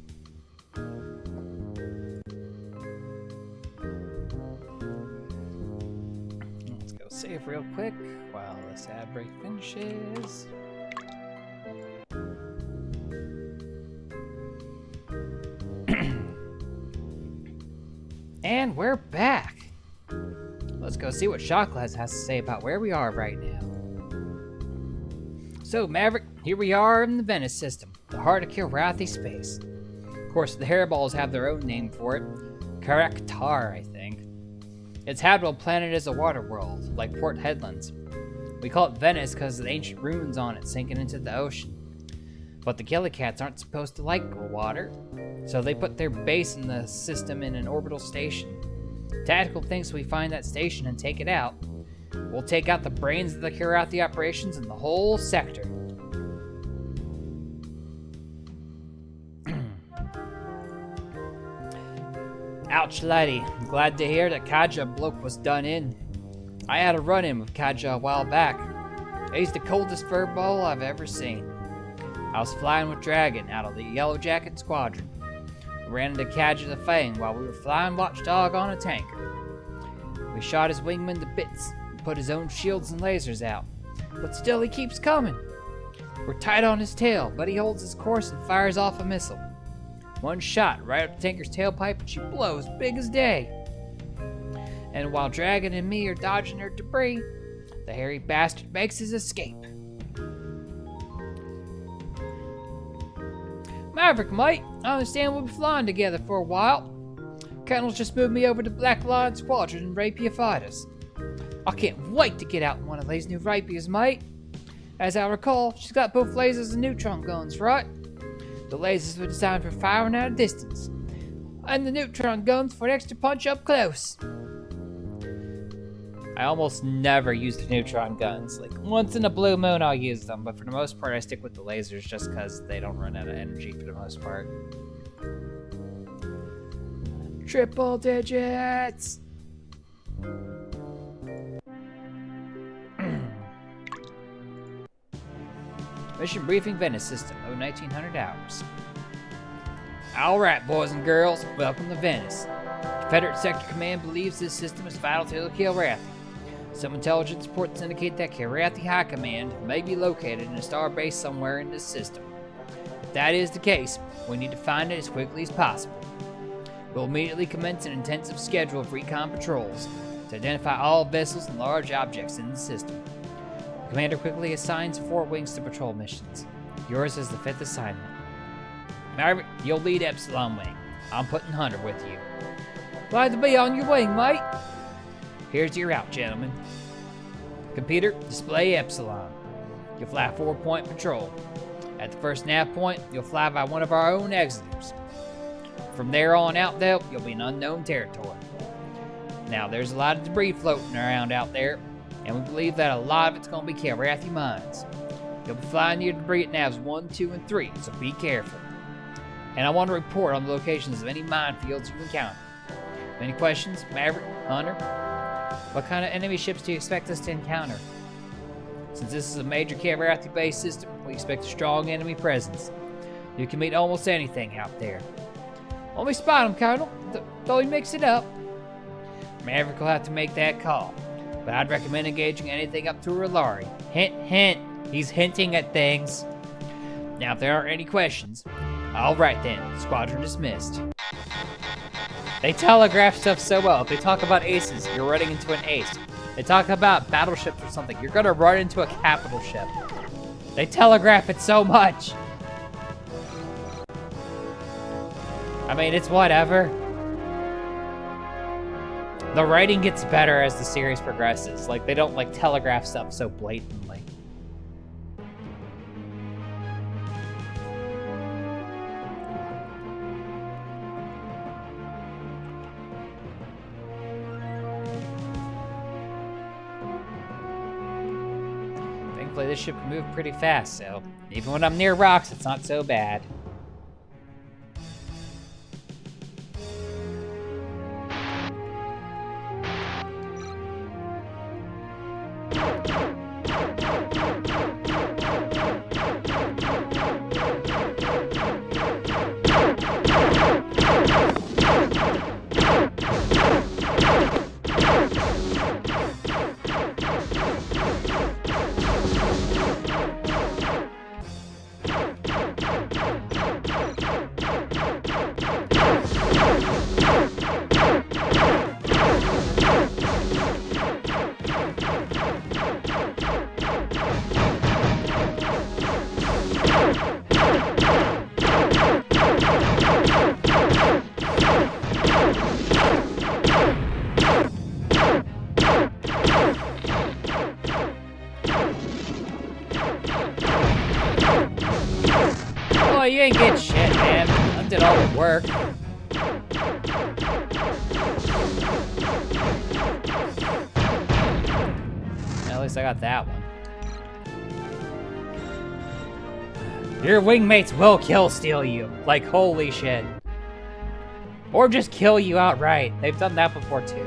Let's go save real quick while this ad break finishes. And we're back. Let's go see what Shotglass has to say about where we are right now. So, Maverick, here we are in the Venice system, the heart of Kilrathi space. Of course, the hairballs have their own name for it. Karaktar, I think. Its habitable planet is a water world, like Port Headlands. We call it Venice because of the ancient ruins on it sinking into the ocean. But the Killicats aren't supposed to like water, so they put their base in the system in an orbital station. Tactical thinks we find that station and take it out. We'll take out the brains of the Kilrathi operations in the whole sector. Ouch, laddie. I'm glad to hear that Kaja bloke was done in. I had a run-in with Kaja a while back. He's the coldest furball I've ever seen. I was flying with Dragon out of the Yellow Jacket Squadron. We ran into Kaja the Fang while we were flying Watchdog on a tanker. We shot his wingman to bits and put his own shields and lasers out, but still he keeps coming. We're tight on his tail, but he holds his course and fires off a missile. One shot right up the tanker's tailpipe and she blows big as day. And while Dragon and me are dodging her debris, the hairy bastard makes his escape. Maverick, mate, I understand we'll be flying together for a while. Colonel's just moved me over to Black Lion Squadron and Rapier Fighters. I can't wait to get out in one of these new Rapiers, mate. As I recall, she's got both lasers and neutron guns, right? The lasers were designed for firing at a distance, and the neutron guns for an extra punch up close. I almost never use the neutron guns. Like, once in a blue moon I'll use them, but for the most part I stick with the lasers just because they don't run out of energy for the most part. Triple digits! Mission briefing Venice system, 1900 hours. Alright, boys and girls, welcome to Venice. Confederate Sector Command believes this system is vital to the Kilrathi. Some intelligence reports indicate that Kilrathi High Command may be located in a star base somewhere in this system. If that is the case, we need to find it as quickly as possible. We'll immediately commence an intensive schedule of recon patrols to identify all vessels and large objects in the system. The commander quickly assigns 4 wings to patrol missions. Yours is the 5th assignment. Maverick, you'll lead Epsilon Wing. I'm putting Hunter with you. Glad to be on your wing, mate. Here's your route, gentlemen. Computer, display Epsilon. You'll fly 4-point patrol. At the first nav point, you'll fly by one of our own exiters. From there on out, though, you'll be in unknown territory. Now, there's a lot of debris floating around out there, and we believe that a lot of it's going to be Kilrathi mines. You'll be flying near debris at navs 1, 2, and 3, so be careful. And I want to report on the locations of any minefields you encounter. Any questions, Maverick, Hunter? What kind of enemy ships do you expect us to encounter? Since this is a major Kilrathi-based system, we expect a strong enemy presence. You can meet almost anything out there. Let me spot him, Colonel. Don't mix it up. Maverick will have to make that call. but I'd recommend engaging anything up to R'Lari. Hint, hint. He's hinting at things. Now, if there aren't any questions, all right then. Squadron dismissed. They telegraph stuff so well. If they talk about aces, you're running into an ace. They talk about battleships or something, you're gonna run into a capital ship. They telegraph it so much. I mean, it's whatever. The writing gets better as the series progresses. Like, they don't, like, telegraph stuff so blatantly. Thankfully, this ship can move pretty fast, so even when I'm near rocks, it's not so bad. Oh, you ain't get shit, man. I did all the work. At least I got that one. Your wingmates will steal you. Like, holy shit. Or just kill you outright. They've done that before, too.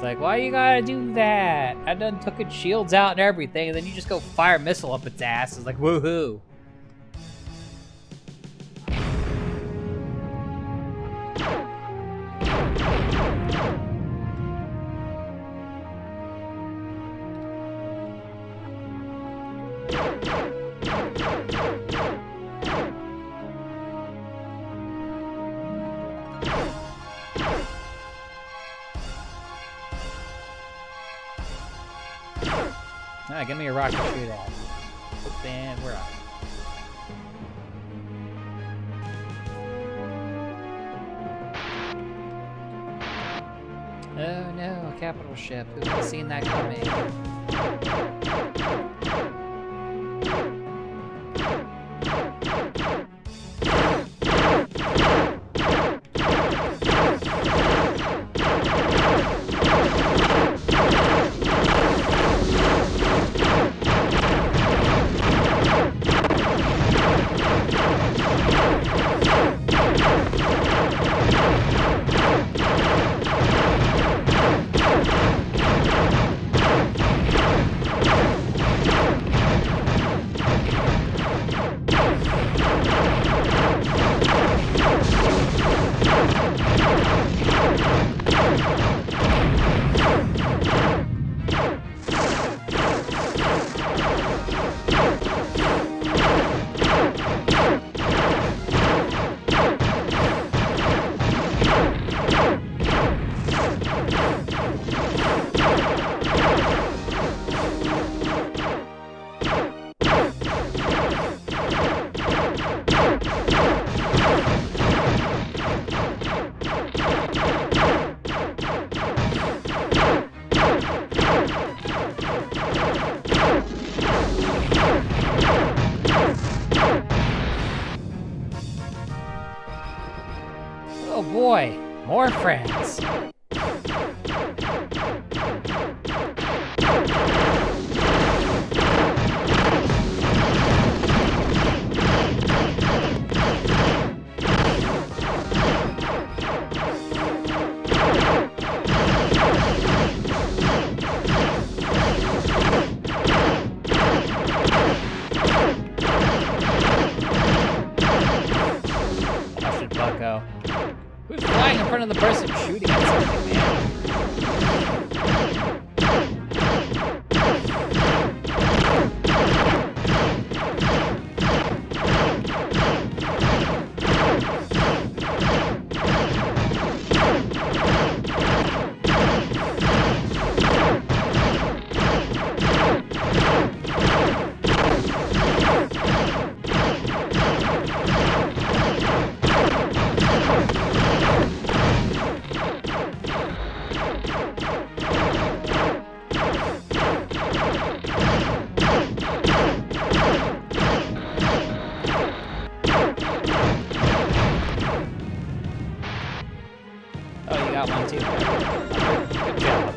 Like, why you gotta do that? I done took its shields out and everything, and then you just go fire a missile up its ass. It's like, woohoo. Alright, give me a rocket shoot off. And we're out. Oh no, a capital ship. Who would have seen that coming? Oh boy, more friends. of the person shooting at something, man. Oh, you got one too. Good job.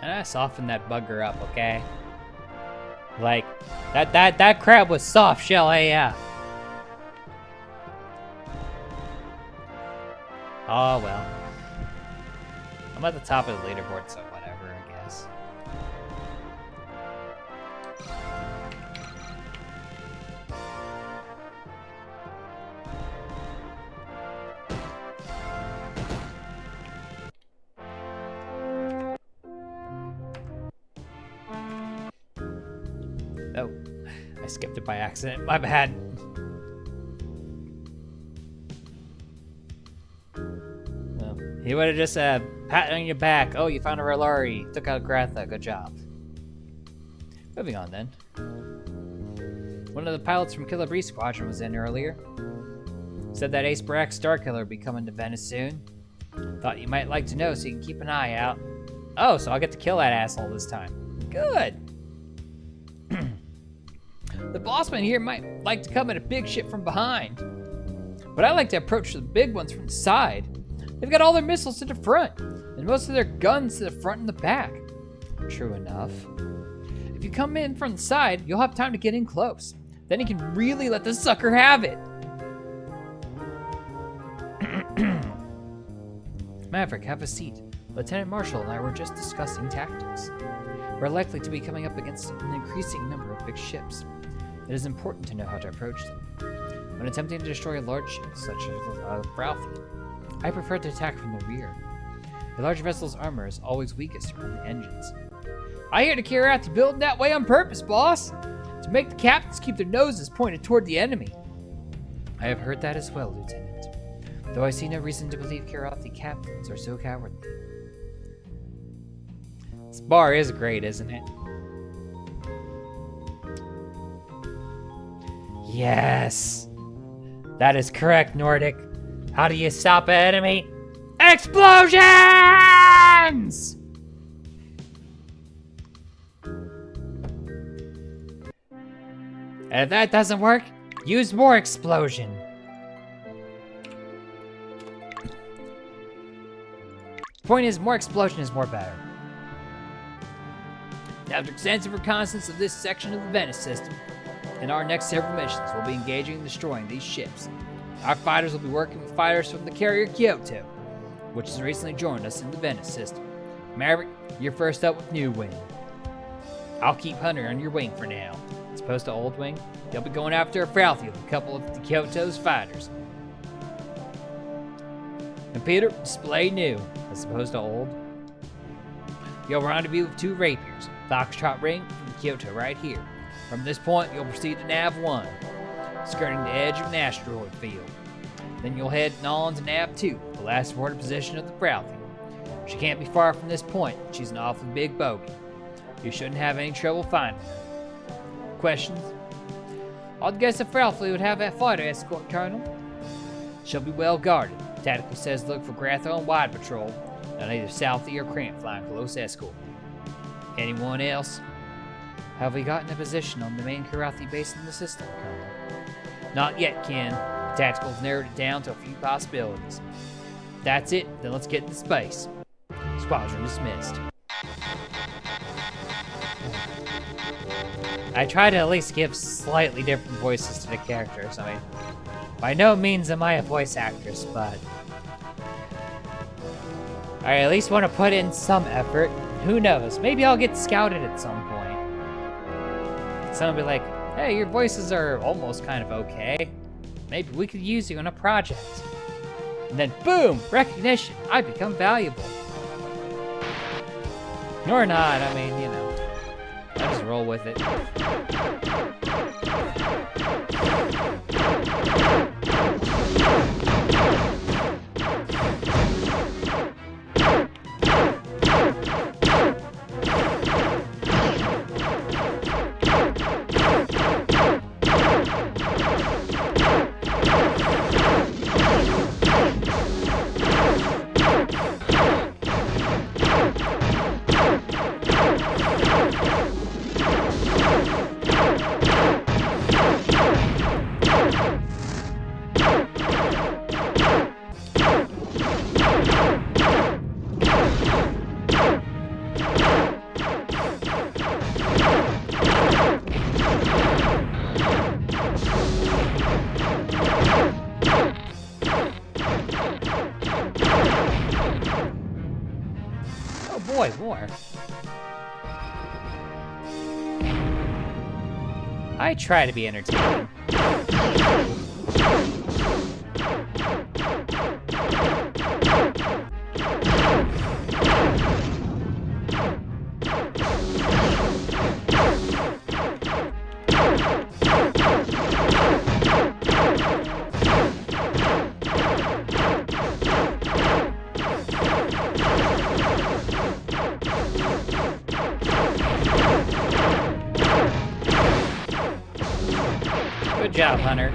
And I softened that bugger up, okay? Like, that crab was soft shell AF. Oh well. I'm at the top of the leaderboard, so whatever, I guess. Oh, I skipped it by accident. My bad. Well, he would have just pat on your back. Oh, you found a Rellari. Took out Gratha. Good job. Moving on then. One of the pilots from Killer Bee Squadron was in earlier. Said that Ace Barak Starkiller would be coming to Venice soon. Thought you might like to know so you can keep an eye out. Oh, so I'll get to kill that asshole this time. Good. The bossman here might like to come at a big ship from behind, but I like to approach the big ones from the side. They've got all their missiles to the front, and most of their guns to the front and the back. True enough. If you come in from the side, you'll have time to get in close. Then you can really let the sucker have it. Maverick, have a seat. Lieutenant Marshall and I were just discussing tactics. We're likely to be coming up against an increasing number of big ships. It is important to know how to approach them. When attempting to destroy large ships, such as Ralphie, I prefer to attack from the rear. A large vessel's armor is always weakest from the engines. I hear the Kirathi building that way on purpose, boss! To make the captains keep their noses pointed toward the enemy. I have heard that as well, Lieutenant. Though I see no reason to believe Kirathi captains are so cowardly. This bar is great, isn't it? Yes! That is correct, Nordic. How do you stop an enemy? Explosions! And if that doesn't work, use more explosion. Point is, more explosion is more better. After extensive reconnaissance of this section of the Venice system, in our next several missions, we'll be engaging and destroying these ships. Our fighters will be working with fighters from the carrier Kyoto, which has recently joined us in the Venice system. Maverick, you're first up with New Wing. I'll keep Hunter on your wing for now. As opposed to Old Wing, you'll be going after a Ralphie with a couple of the Kyoto's fighters. And Peter, display New, as opposed to Old. You'll rendezvous with 2 Rapiers, Foxtrot Ring from Kyoto right here. From this point, you'll proceed to Nav 1, skirting the edge of an asteroid field. Then you'll head on to Nav 2, the last reported position of the Ralphie. She can't be far from this point. She's an awfully big bogey. You shouldn't have any trouble finding her. Questions? I'd guess if Ralphie would have that fighter escort, Colonel. Shall be well guarded. Tactical says look for Gratho and Wide Patrol, on either Southie or Cramp flying close escort. Anyone else? Have we gotten a position on the main Karathi base in the system, Colonel? Not yet, Ken. Tactical's narrowed it down to a few possibilities. That's it, then let's get into space. Squadron dismissed. I try to at least give slightly different voices to the characters. I mean, by no means am I a voice actress, but I at least want to put in some effort. Who knows? Maybe I'll get scouted at some point. Someone will be like, hey, your voices are almost kind of okay. Maybe we could use you in a project. And then boom, recognition. I become valuable. Or not, I mean, you know, I just roll with it. Boy, more. I try to be entertaining. Good job, Hunter.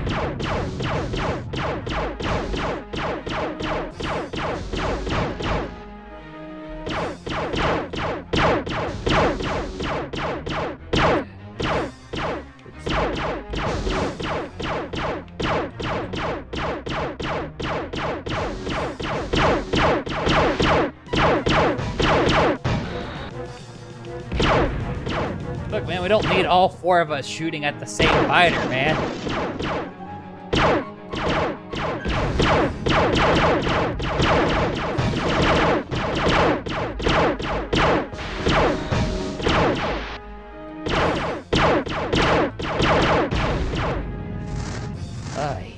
Look, man, we don't need all four of us shooting at the same fighter, man. Aye.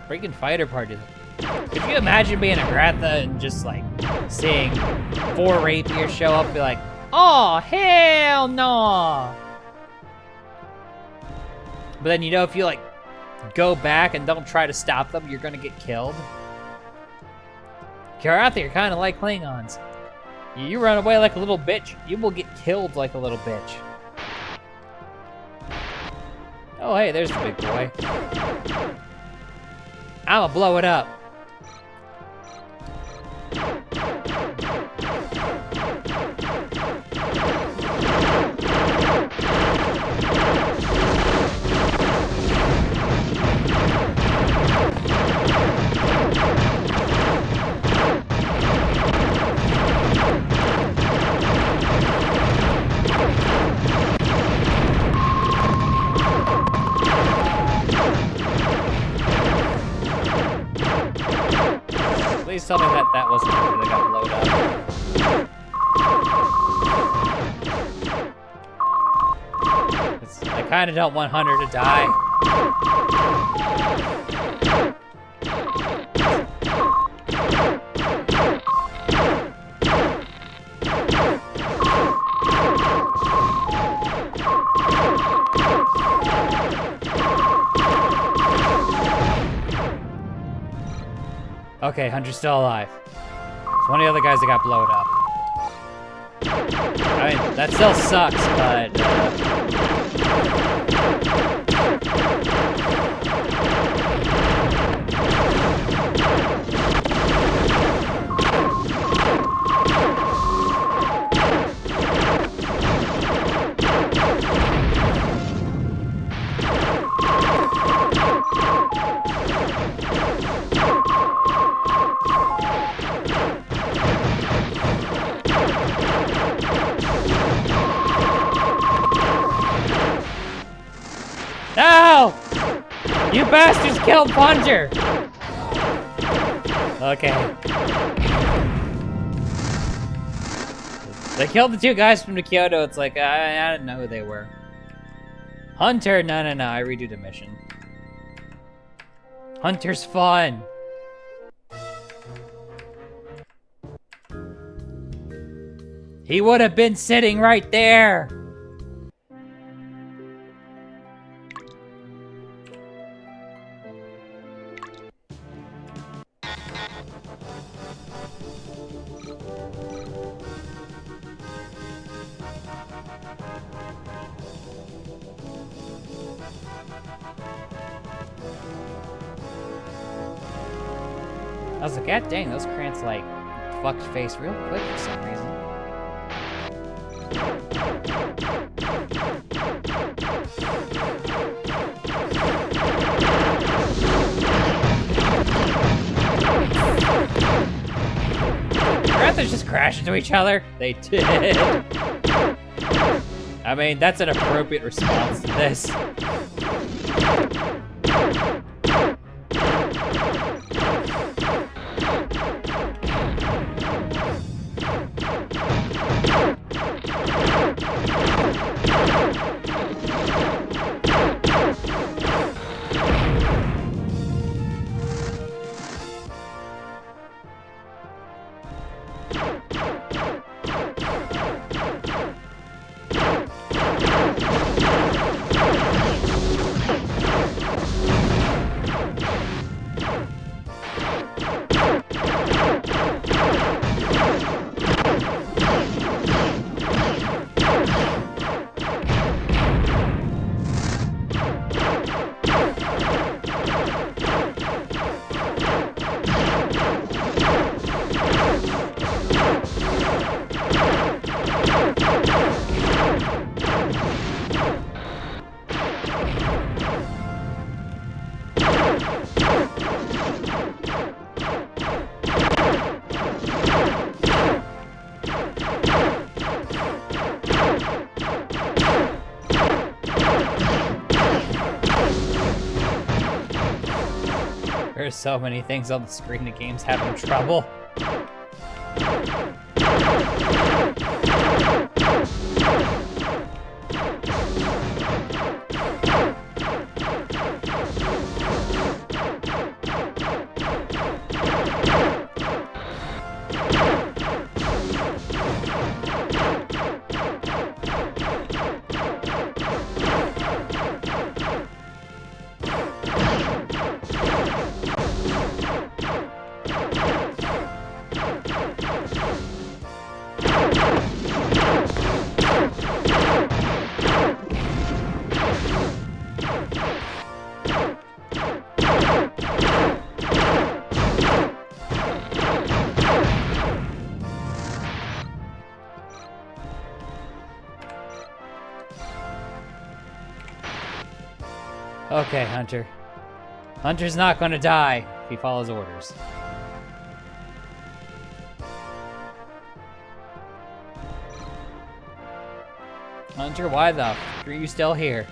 Freaking fighter party. Could you imagine being a Gratha and just like seeing 4 rapiers show up and be like, oh, hell no. But then, you know, if you like go back and don't try to stop them, you're gonna get killed. Karathi are kind of like Klingons. You run away like a little bitch, you will get killed like a little bitch. Oh, hey, there's the big boy. I'ma blow it up. Please tell me that wasn't after they got blowed up. I kind of don't want Hunter to die. Okay, Hunter's still alive. It's one of the other guys that got blown up. I mean, that still sucks, but... No! You bastards killed Plunger! Okay. They killed the two guys from the Kyoto. It's like, I didn't know who they were. Hunter, no, I redo the mission. Hunter's fun. He would have been sitting right there. I was like, God dang, those Krantz like fucked face real quick for some reason. Rather just crash into each other. They did. I mean, that's an appropriate response to this. There's so many things on the screen the game's having trouble. Okay, Hunter. Hunter's not gonna die if he follows orders. Hunter, why the f are you still here?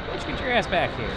Let's get your ass back here.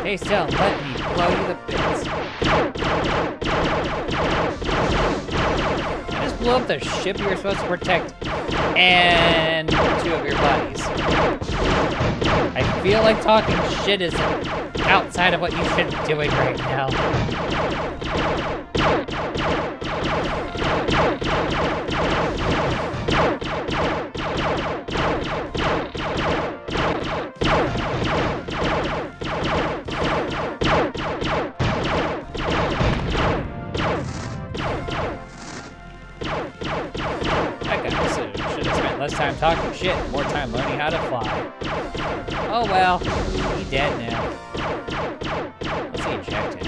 Hey, still, let me blow you the bits. I just blew up the ship you were supposed to protect and 2 of your buddies. I feel like talking shit is outside of what you should be doing right now. Less time talking shit, more time learning how to fly. Oh well, he's dead now. Let's see eject him.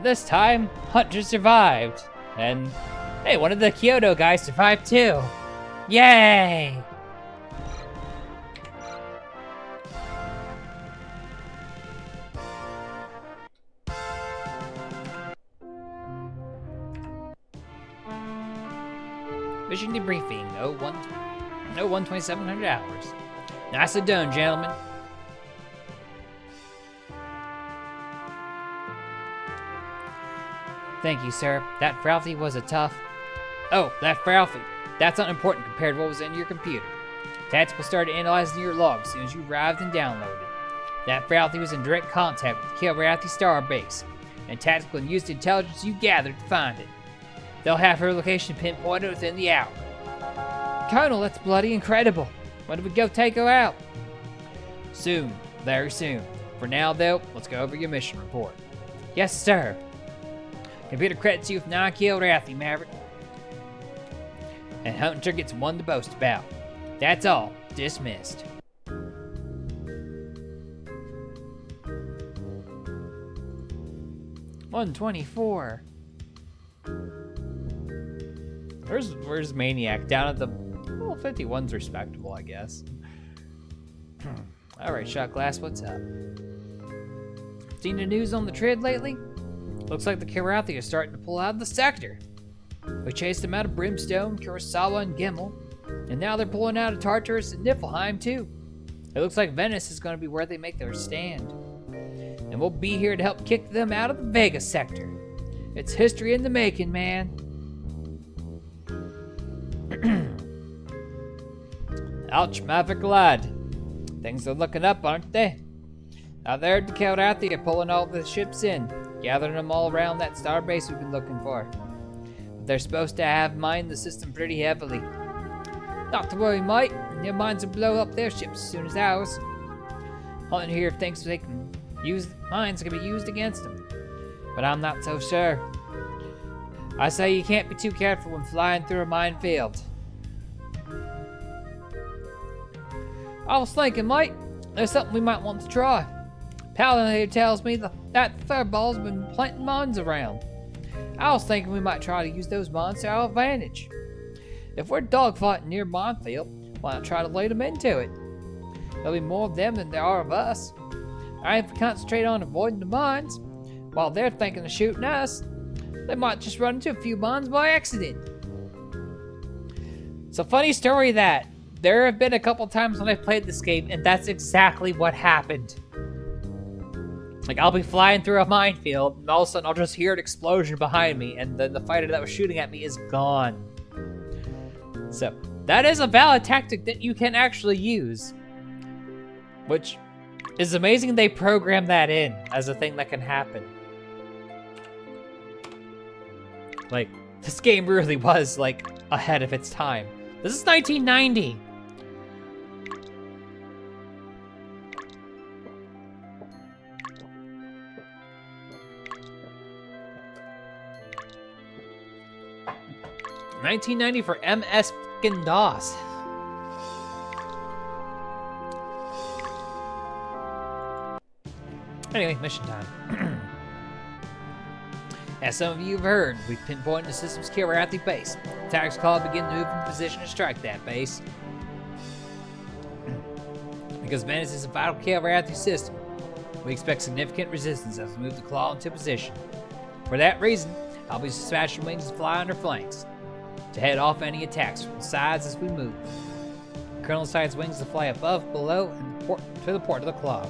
This time, Hunter survived. And, hey, one of the Kyoto guys survived too. Yay! Mission debriefing, 2700 hours. Nicely done, gentlemen. Thank you, sir. That Fralfy was a tough... Oh, that Fralfy. That's not important compared to what was in your computer. Tactical started analyzing your logs as soon as you arrived and downloaded. That Fralfy was in direct contact with the Kilrathi Star Base, and Tactical used the intelligence you gathered to find it. They'll have her location pinpointed within the hour. Colonel, that's bloody incredible. When do we go take her out? Soon. Very soon. For now, though, let's go over your mission report. Yes, sir. Computer credits you with 9 Kilrathi, Maverick. And Hunter gets 1 to boast about. That's all. Dismissed. $124. Where's Maniac? Down at the... Well, 51's respectable, I guess. Alright, Shot Glass, what's up? Seen the news on the Trid lately? Looks like the Kilrathi are starting to pull out of the sector. We chased them out of Brimstone, Kurosawa, and Gimel, and now they're pulling out of Tartarus and Niflheim, too. It looks like Venice is going to be where they make their stand. And we'll be here to help kick them out of the Vega sector. It's history in the making, man. Ouch, Maverick lad. Things are looking up, aren't they? Out there at the Kilrathi are pulling all the ships in, gathering them all around that starbase we've been looking for. But they're supposed to have mined the system pretty heavily. Not to worry, mate. Their mines will blow up their ships as soon as ours. Hunting here thinks they can use mines can be used against them, but I'm not so sure. I say you can't be too careful when flying through a minefield. I was thinking, mate, there's something we might want to try. Paladin here tells me that Furball's been planting mines around. I was thinking we might try to use those mines to our advantage. If we're dogfighting near a minefield, why not try to lead them into it? There'll be more of them than there are of us. I if we concentrate on avoiding the mines, while they're thinking of shooting us, they might just run into a few mines by accident. It's a funny story that there have been a couple times when I've played this game, and that's exactly what happened. Like, I'll be flying through a minefield, and all of a sudden I'll just hear an explosion behind me, and the fighter that was shooting at me is gone. So, that is a valid tactic that you can actually use. Which is amazing they programmed that in as a thing that can happen. Like, this game really was, like, ahead of its time. This is 1990! $1990 for MS DOS. Anyway, mission time. As some of you have heard, we've pinpointed the system's Kilrathi base. Attackers call begin to move in position to strike that base. Because Venice is a vital Kilrathi system, we expect significant resistance as we move the claw into position. For that reason, I'll be dispatching wings to fly on their flanks, to head off any attacks from the sides as we move. Colonel decides wings to fly above, below, and to the port of the claw.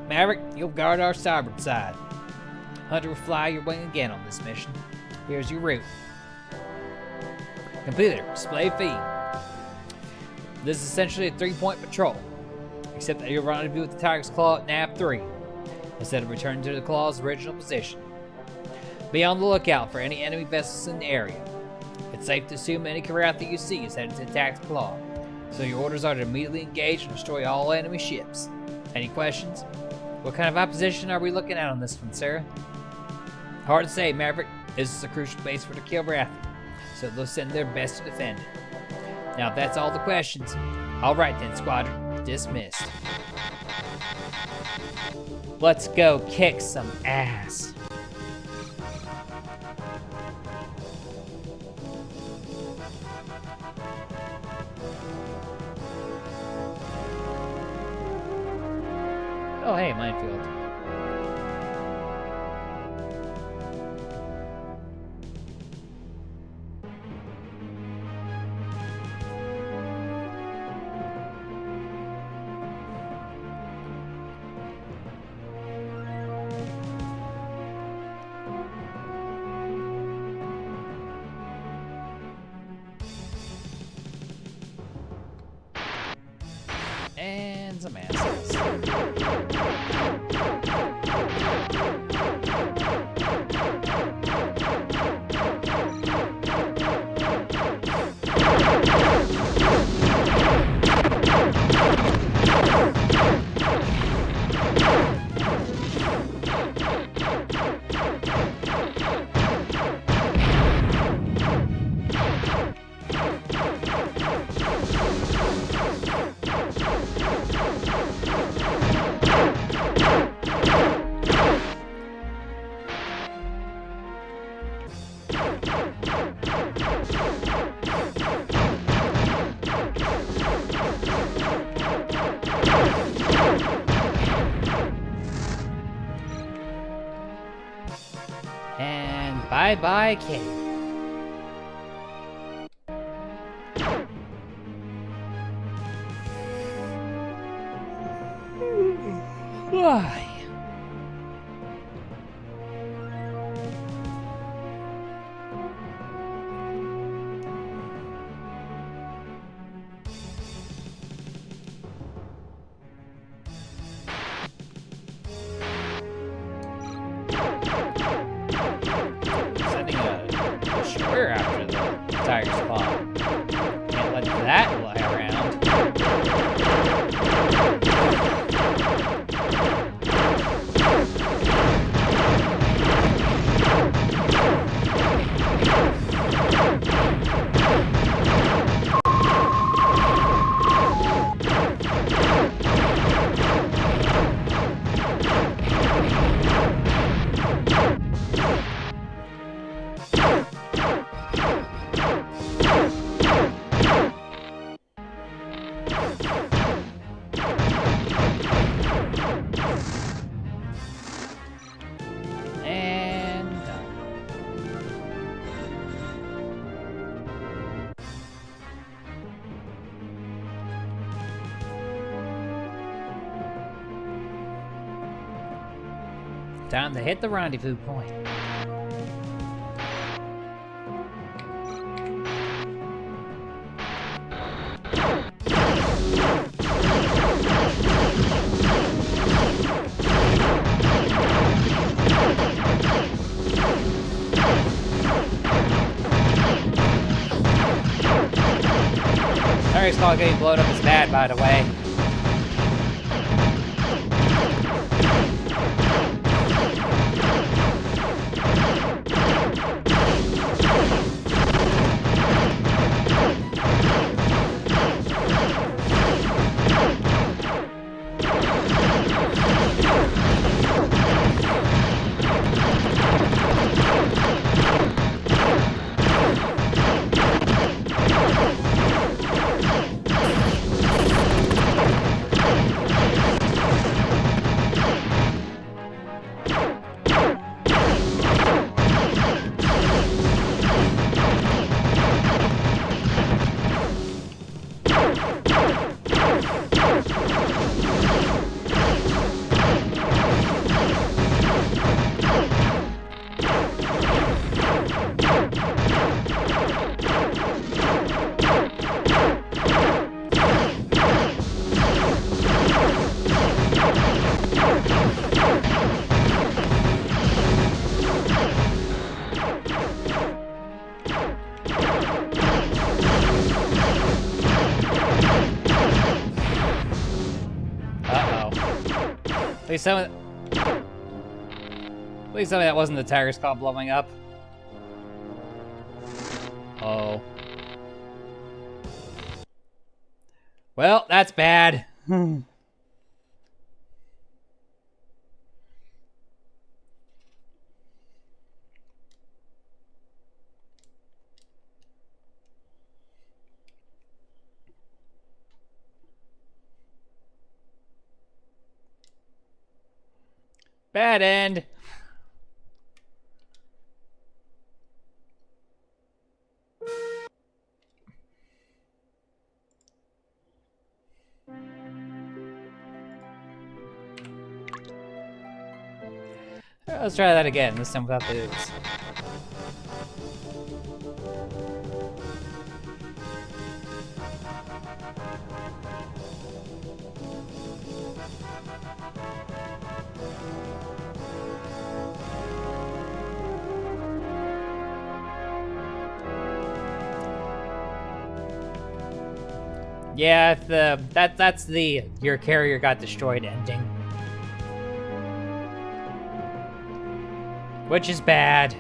Maverick, you'll guard our starboard side. Hunter will fly your wing again on this mission. Here's your route. Computer, display feed. This is essentially a 3-point patrol, except that you'll rendezvous with the Tiger's Claw at nav 3, instead of returning to the Claw's original position. Be on the lookout for any enemy vessels in the area. It's safe to assume any Kilrathi you see is headed to attack the Claw, so your orders are to immediately engage and destroy all enemy ships. Any questions? What kind of opposition are we looking at on this one, sir? Hard to say, Maverick. This is a crucial base for the Kilrathi, so they'll send their best to defend it. Now, if that's all the questions, all right then, Squadron. Dismissed. Let's go kick some ass. Oh, hey, minefield. And some assets. Bye-bye, Kitty. Why? Sending a square after the tiger's claw. Can't let that lie around. Time to hit the rendezvous point. Tiger's claw getting blown up is bad, by the way. Please tell me that wasn't the tiger's claw blowing up. Oh. Well, that's bad. Bad end. Let's try that again, this time without the oops. Yeah, that's the your carrier got destroyed ending. Which is bad.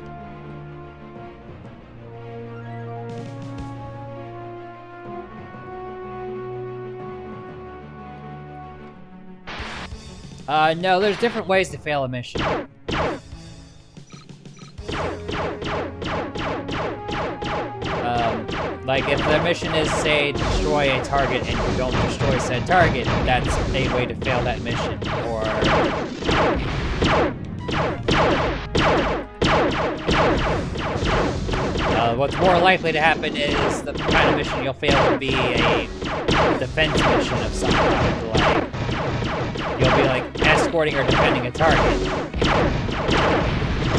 No, there's different ways to fail a mission. Like, if the mission is, say, destroy a target and you don't destroy said target, that's a way to fail that mission. Or... What's more likely to happen is the kind of mission you'll fail to be a defense mission of some kind. Like, you'll be like escorting or defending a target.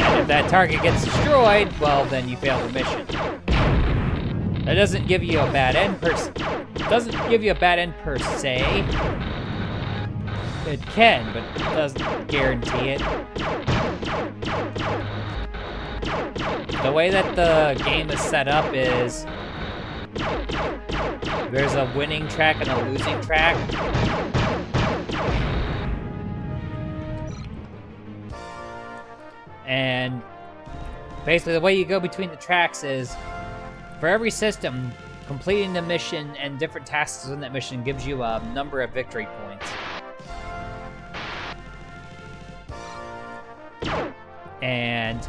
And if that target gets destroyed, well, then you fail the mission. That doesn't give you a bad end per se. It can, but it doesn't guarantee it. The way that the game is set up is there's a winning track and a losing track. And basically the way you go between the tracks is for every system, completing the mission and different tasks in that mission gives you a number of victory points. And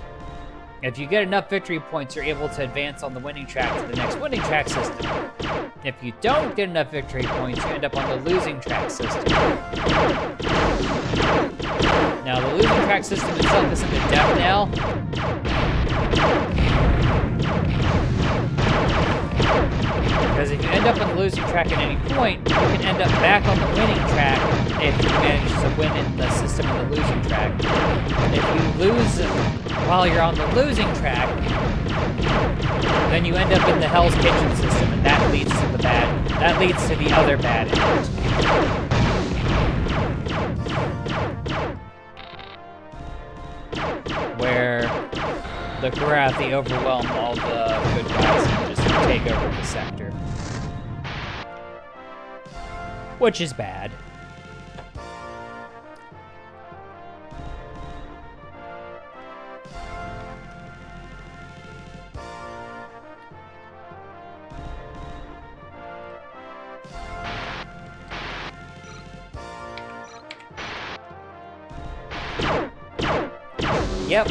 if you get enough victory points, you're able to advance on the winning track to the next winning track system. If you don't get enough victory points, you end up on the losing track system. Now, the losing track system itself isn't a death knell. Because if you end up on the losing track at any point, you can end up back on the winning track if you manage to win in the system in the losing track. If you lose while you're on the losing track, then you end up in the Hell's Kitchen system, and that leads to the other bad end. Where the Korathi overwhelm all the good guys and just take over the sector. Which is bad. Yep.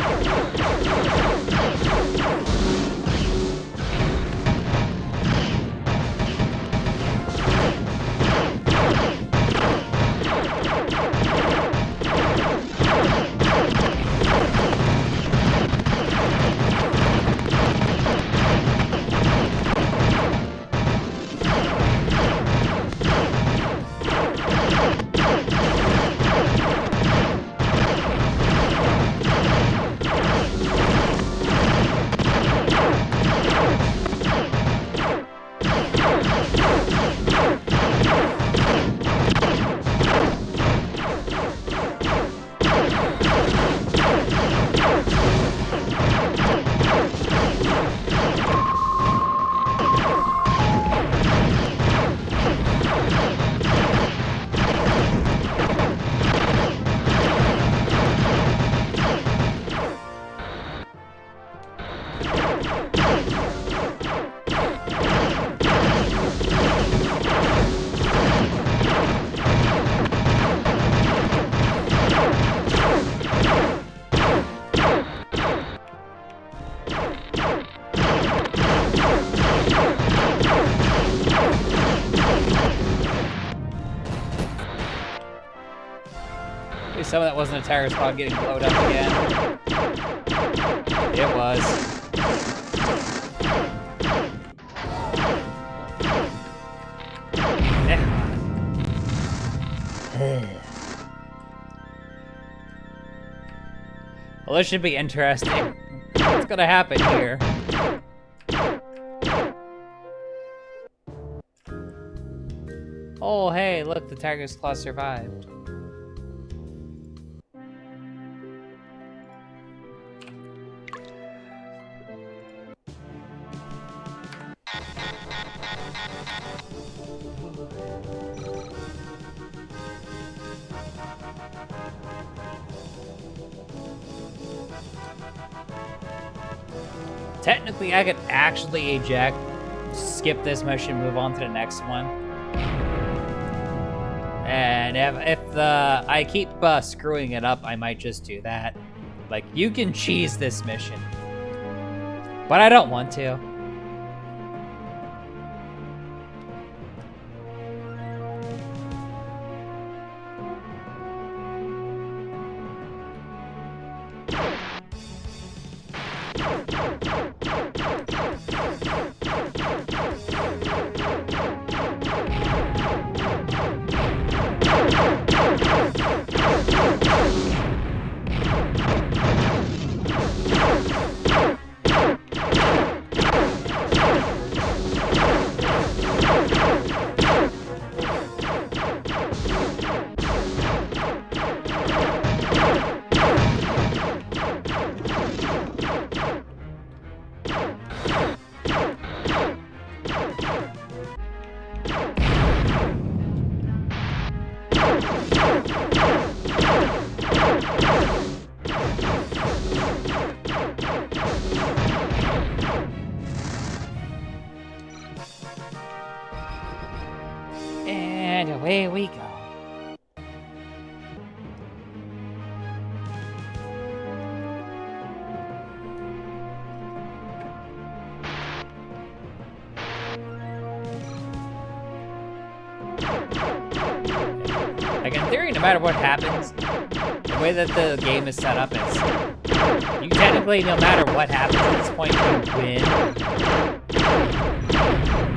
Some of that wasn't a tire spot getting blowed up again. It was. Well, this should be interesting. What's gonna happen here? Oh, hey, look, the Tiger's Claw survived. Technically, I could actually eject, skip this mission, move on to the next one. And if I keep screwing it up, I might just do that. Like, you can cheese this mission. But I don't want to. And away we go. Like in theory, no matter what happens, the way that the game is set up is you technically, no matter what happens at this point, you win.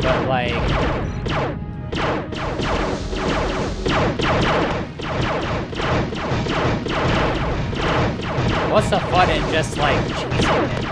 But like, what's the fun in just like cheesing it?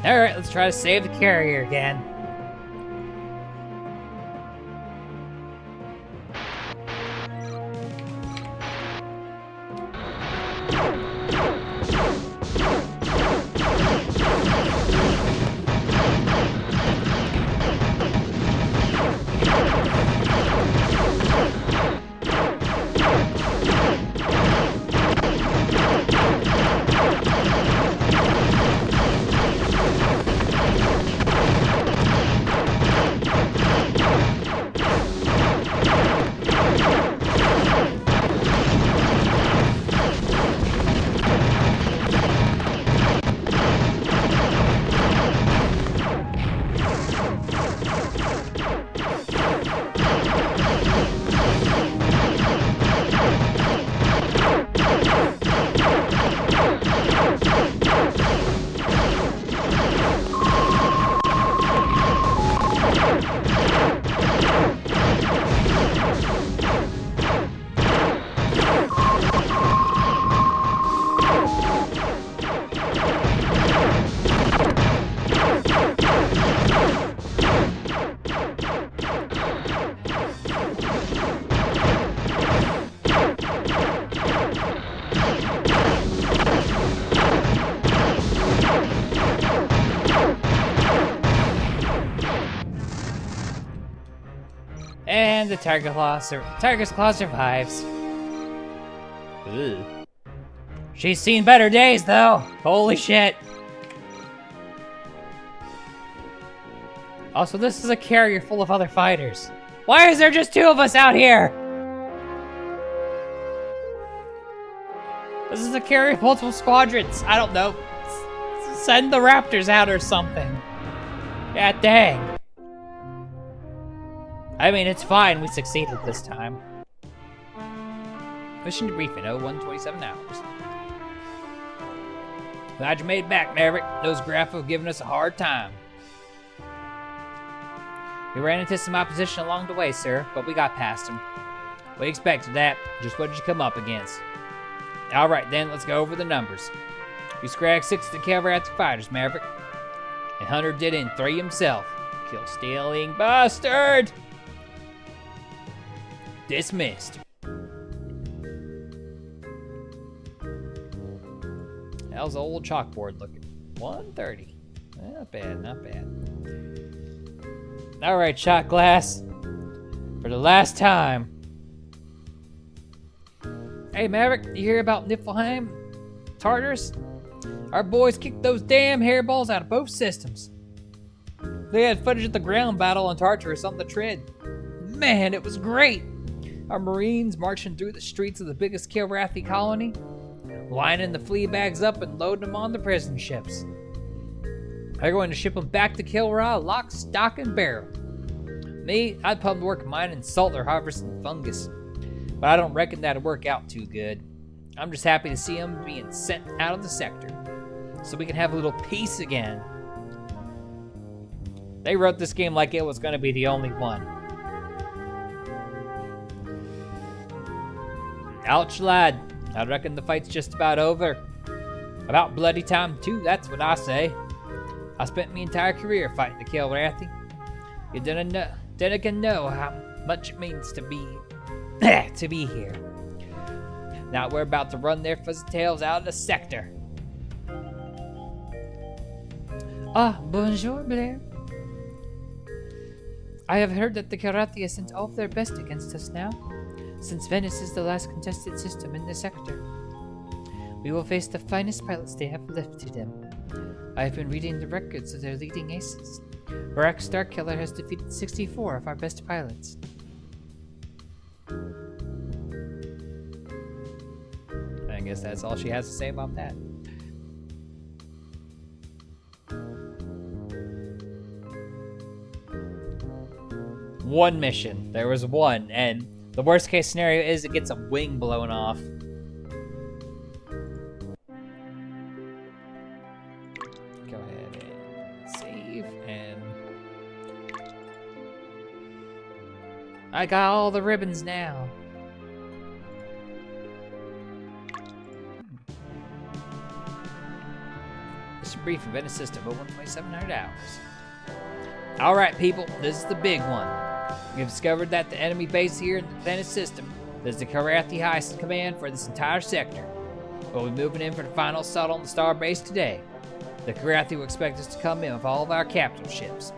Alright, let's try to save the carrier again. And the Tiger's Claw survives. Ugh. She's seen better days, though. Holy shit. Also, this is a carrier full of other fighters. Why is there just 2 of us out here? This is a carrier of multiple squadrons. I don't know. Send the Raptors out or something. God dang. I mean, it's fine. We succeeded this time. Mission to brief in 0127 hours. Glad you made it back, Maverick. Those Graph have given us a hard time. We ran into some opposition along the way, sir, but we got past them. We expected that. Just what did you come up against? Alright then, let's go over the numbers. We scragged 6 of the cavalry after fighters, Maverick. And Hunter did in 3 himself. Kill stealing bastard! Dismissed. How's the old chalkboard looking? 130. Not bad, not bad. Alright, shot glass. For the last time. Hey, Maverick, you hear about Niflheim? Tartars? Our boys kicked those damn hairballs out of both systems. They had footage of the ground battle on Tartarus on the Trid. Man, it was great! Our Marines marching through the streets of the biggest Kilrathi colony, lining the flea bags up and loading them on the prison ships. They're going to ship them back to Kilra, lock, stock, and barrel. Me, I'd put them to work mining salt or harvesting fungus, but I don't reckon that'd work out too good. I'm just happy to see them being sent out of the sector, so we can have a little peace again. They wrote this game like it was going to be the only one. Ouch, lad. I reckon the fight's just about over. About bloody time, too, that's what I say. I spent my entire career fighting the Kilrathi. You didn't know how much it means to be to be here. Now we're about to run their fuzzy tails out of the sector. Ah, bonjour, Blair. I have heard that the Kilrathi has sent all of their best against us now, since Venice is the last contested system in the sector. We will face the finest pilots they have left to them. I have been reading the records of their leading aces. Barak Starkiller has defeated 64 of our best pilots. I guess that's all she has to say about that. One mission. There was one, and the worst case scenario is it gets a wing blown off. Go ahead and save, and I got all the ribbons now. This is brief event system over 2,700 hours. Alright people, this is the big one. We've discovered that the enemy base here in the Venice system is the Kilrathi highest command for this entire sector. We'll be moving in for the final assault on the star base today. The Kilrathi will expect us to come in with all of our capital ships.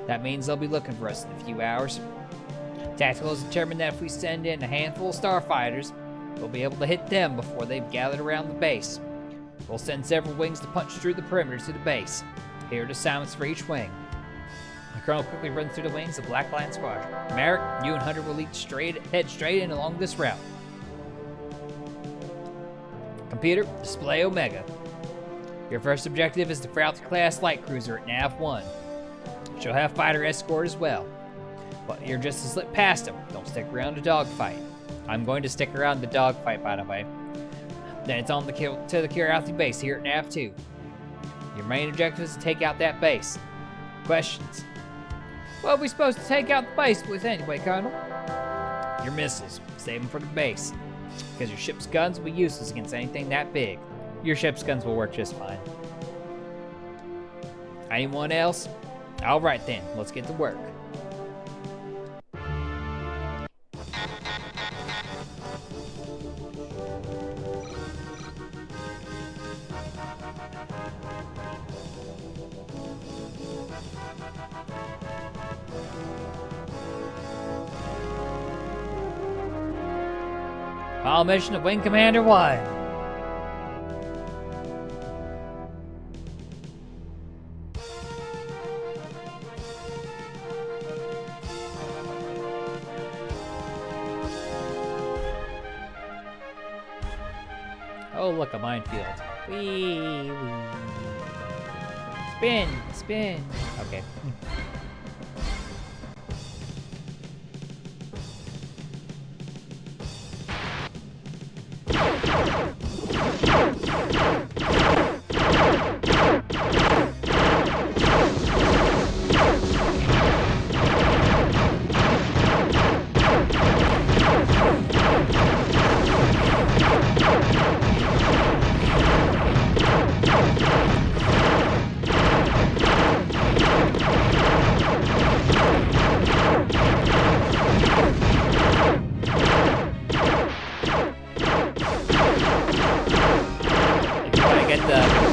That means they'll be looking for us in a few hours. Tactical has determined that if we send in a handful of starfighters, we'll be able to hit them before they've gathered around the base. We'll send several wings to punch through the perimeter to the base. Here are the assignments for each wing. The colonel quickly runs through the wings of Black Lion Squadron. Merrick, you and Hunter will head straight in along this route. Computer, display Omega. Your first objective is the Frailty-class light cruiser at Nav-1. She'll have fighter escort as well. But you're just to slip past them. Don't stick around to dogfight. I'm going to stick around the dogfight, by the way. Then it's on to the Kilrathi base here at Nav-2. Your main objective is to take out that base. Questions? What are we supposed to take out the base with anyway, Colonel? Your missiles. Save them for the base. Because your ship's guns will be useless against anything that big. Your ship's guns will work just fine. Anyone else? Alright then, let's get to work. Final mission of Wing Commander 1. Oh, look, a minefield. Wee, wee. Spin, spin. Okay.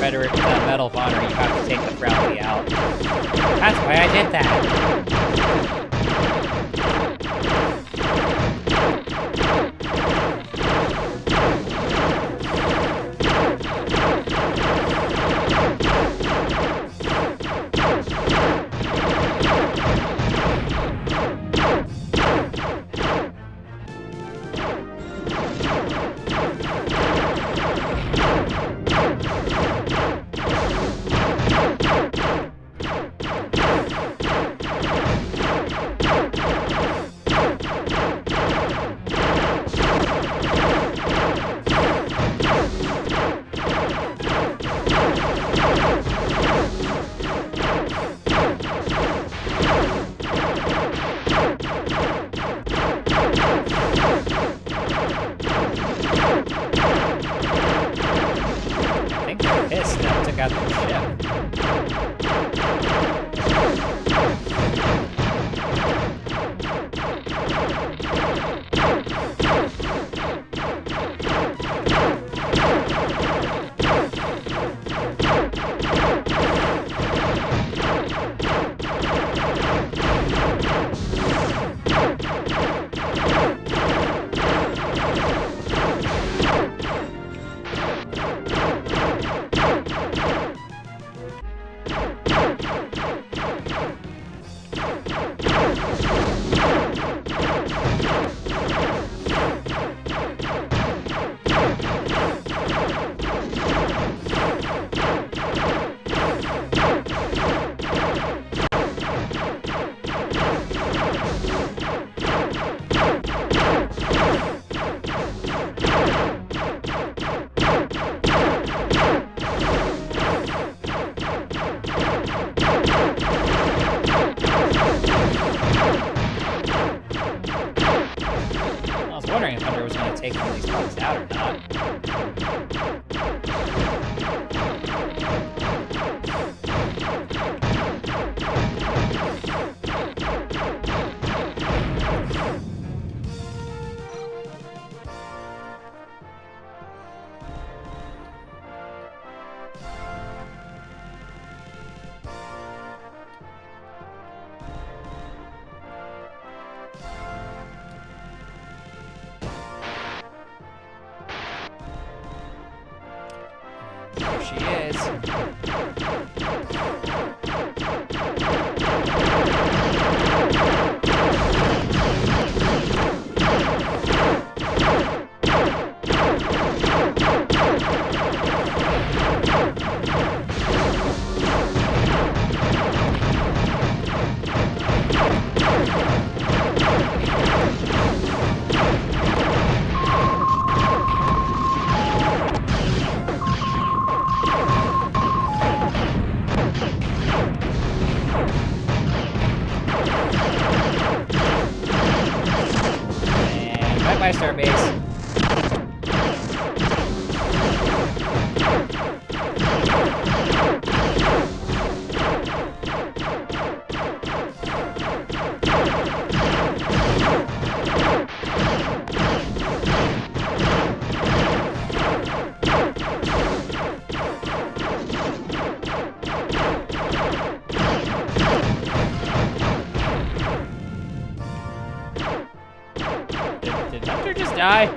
Confederate Medal of Honor, you have to take the Frailty out. That's why I did that. I was wondering if Hunter was going to take one of these bugs out or not. There she is. And right by Starbase. Did Hunter just die?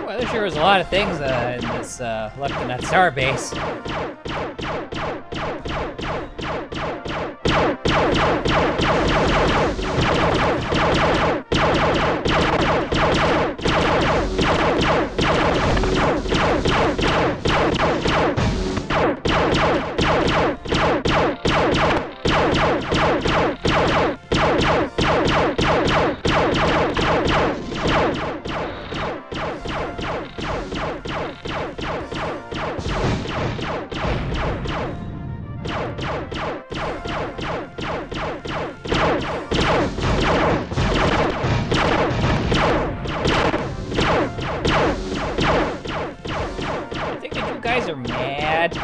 Well, there sure was a lot of things in this left in that star base. I think that you guys are mad.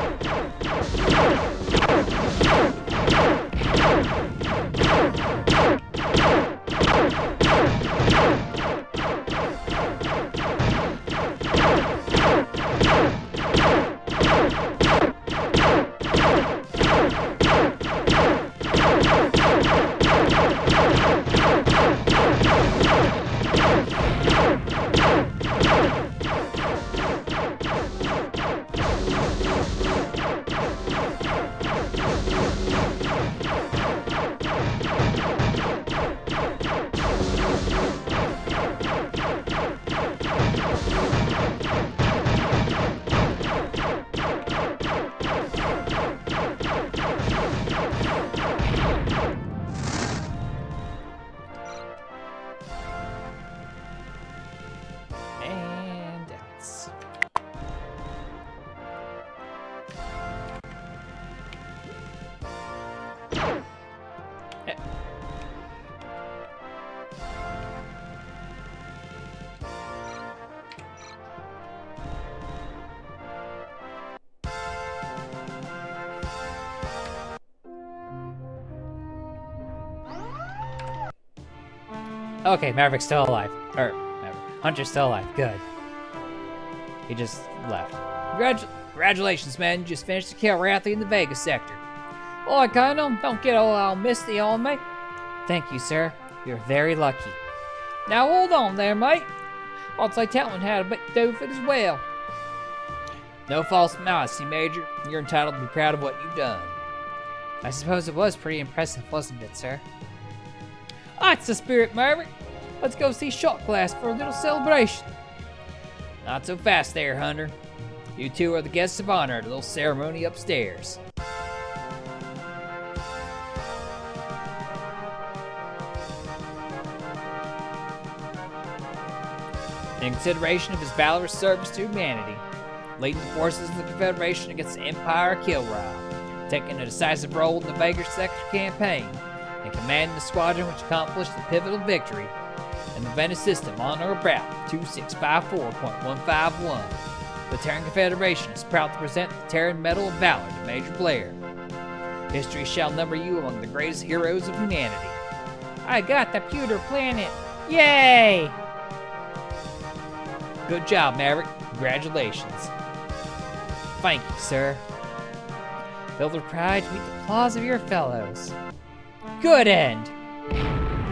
Okay, Maverick's still alive. Hunter's still alive. Good. He just left. Congratulations, man. You just finished the kill Wrathy in the Vegas sector. Boy, Colonel, don't get all misty on me. Thank you, sir. You're very lucky. Now hold on there, mate. I'll say Talon had a bit to do with it as well. No false modesty, Major. You're entitled to be proud of what you've done. I suppose it was pretty impressive, wasn't it, sir? That's the spirit, Maverick. Let's go see Shot Glass for a little celebration. Not so fast there, Hunter. You two are the guests of honor at a little ceremony upstairs. In consideration of his valorous service to humanity, leading the forces of the Confederation against the Empire of Kilrah, taking a decisive role in the Vegas sector campaign, and commanding the squadron which accomplished the pivotal victory in the Venice system on or about 2654.151. The Terran Confederation is proud to present the Terran Medal of Valor to Major Blair. History shall number you among the greatest heroes of humanity. I got the pewter planet. Yay! Good job, Maverick. Congratulations. Thank you, sir. Filled with pride to meet the applause of your fellows. Good end!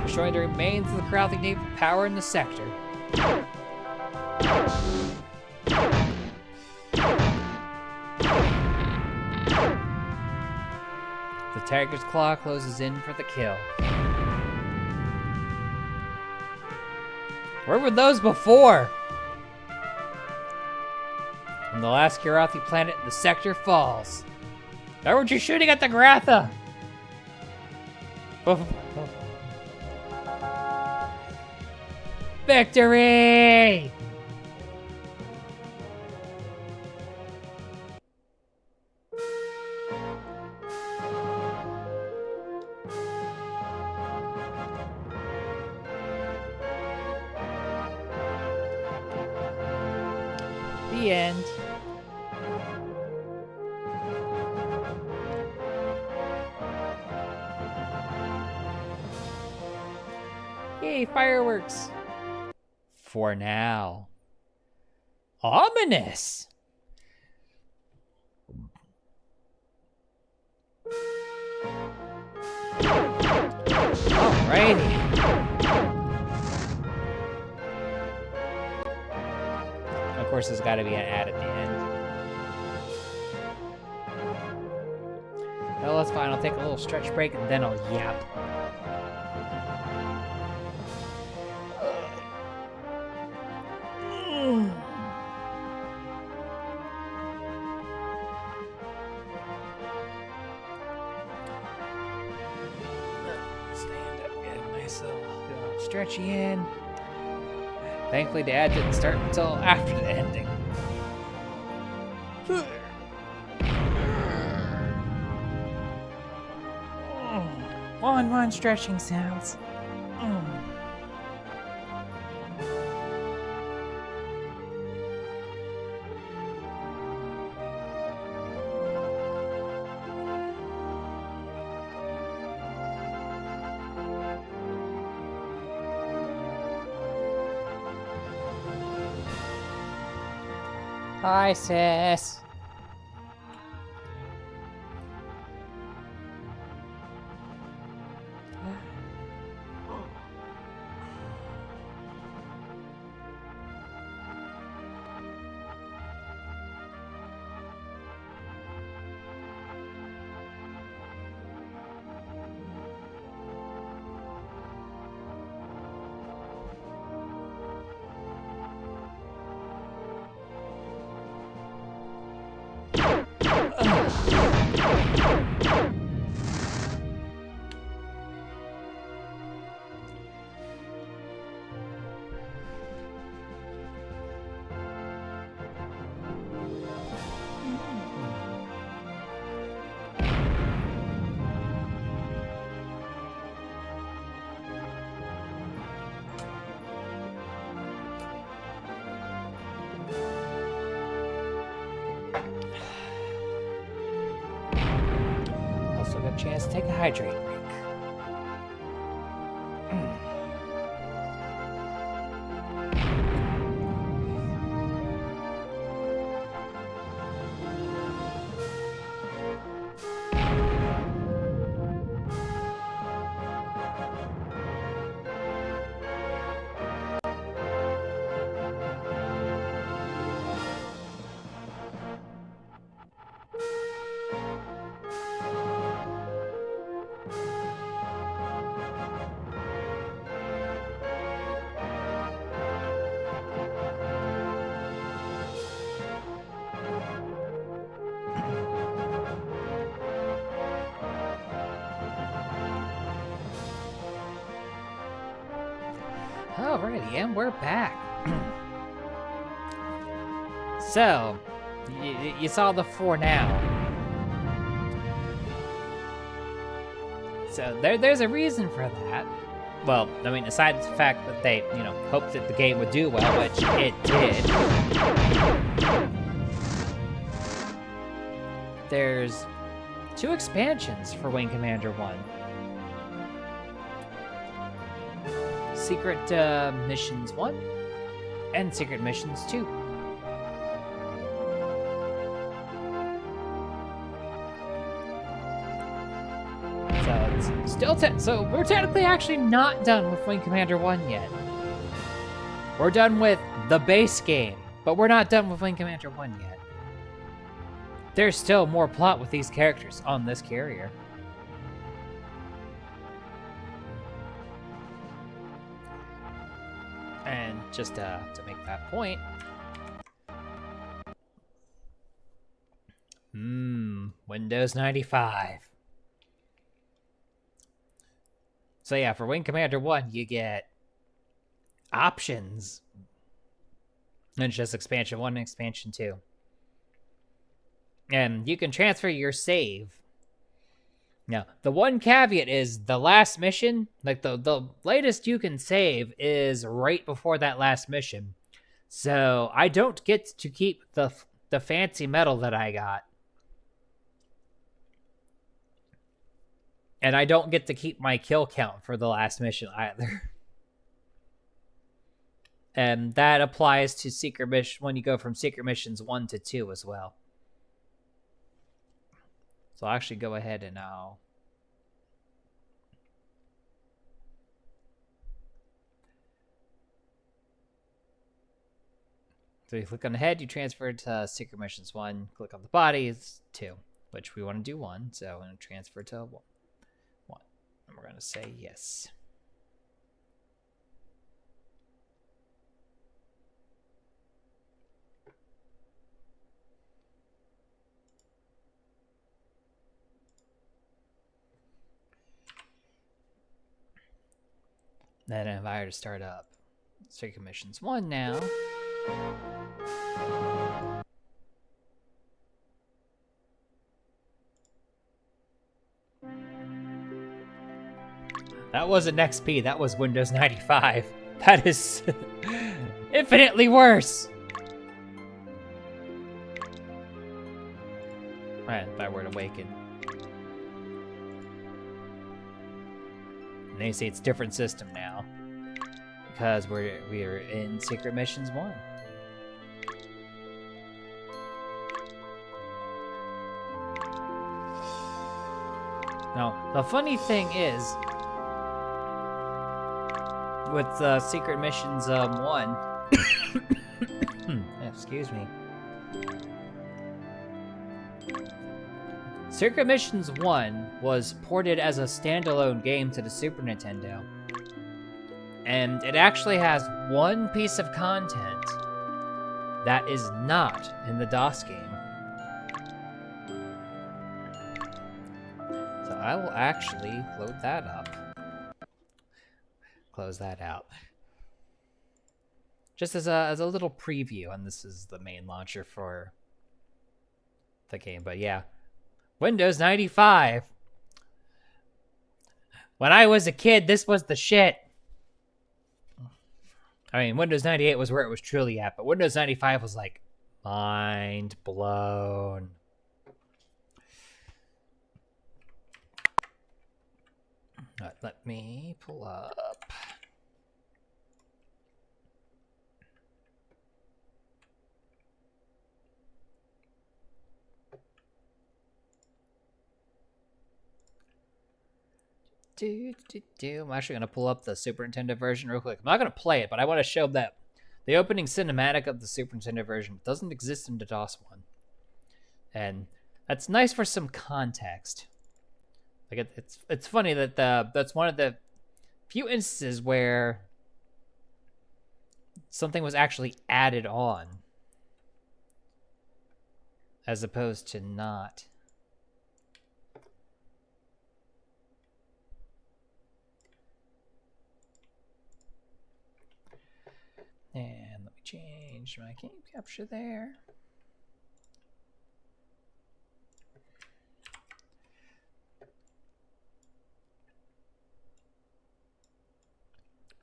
Destroying the remains of the Crowthy naval power in the sector. The Tiger's Claw closes in for the kill. Where were those before? And the last Kilrathi planet in the sector falls. Why weren't you shooting at the Gratha? Victory! The end. Yay, fireworks. For now. Ominous. Alrighty. Of course, there's got to be an ad at the end. Well, that's fine. I'll take a little stretch break and then I'll yap. Stand up, get a nice little stretchy in. Thankfully, the ad didn't start until after the ending. One stretching sounds. Hi, sis. Also got a chance to take a hydrate break. Alrighty, and we're back. So, you saw the 4 now. So there's a reason for that. Well, I mean, aside from the fact that they, hoped that the game would do well, which it did. There's 2 expansions for Wing Commander 1. Secret Missions 1 and Secret Missions 2. So it's still so we're technically actually not done with Wing Commander 1 yet. We're done with the base game, but we're not done with Wing Commander 1 yet. There's still more plot with these characters on this carrier. And just to make that point, Windows 95. So yeah, for Wing Commander 1, you get options. And it's just expansion 1 and expansion 2. And you can transfer your save. Now, the one caveat is the last mission, like the latest you can save is right before that last mission. So I don't get to keep the fancy medal that I got. And I don't get to keep my kill count for the last mission either. And that applies to secret mission when you go from secret missions 1 to 2 as well. So I'll actually go ahead and I'll... So you click on the head, you transfer to Secret Missions 1. Click on the body, it's 2, which we want to do 1. So I'm going to transfer to 1. And we're going to say yes. Then if I were to start up Secret Missions 1 now. That wasn't XP, that was Windows 95. That is infinitely worse. Right, if I were to awaken. And they say it's a different system now. Because we're in Secret Missions 1. Now, the funny thing is, with Secret Missions 1, excuse me. Secret Missions 1 was ported as a standalone game to the Super Nintendo. And it actually has one piece of content that is not in the DOS game. So I will actually load that up. Close that out. Just as a little preview, and this is the main launcher for the game. But yeah, Windows 95. When I was a kid, this was the shit. I mean, Windows 98 was where it was truly at, but Windows 95 was like, mind blown. Let me pull up. I'm actually going to pull up the Super Nintendo version real quick. I'm not going to play it, but I want to show that the opening cinematic of the Super Nintendo version doesn't exist in the DOS one. And that's nice for some context. Like it's funny that that's one of the few instances where something was actually added on as opposed to not. change my game capture there.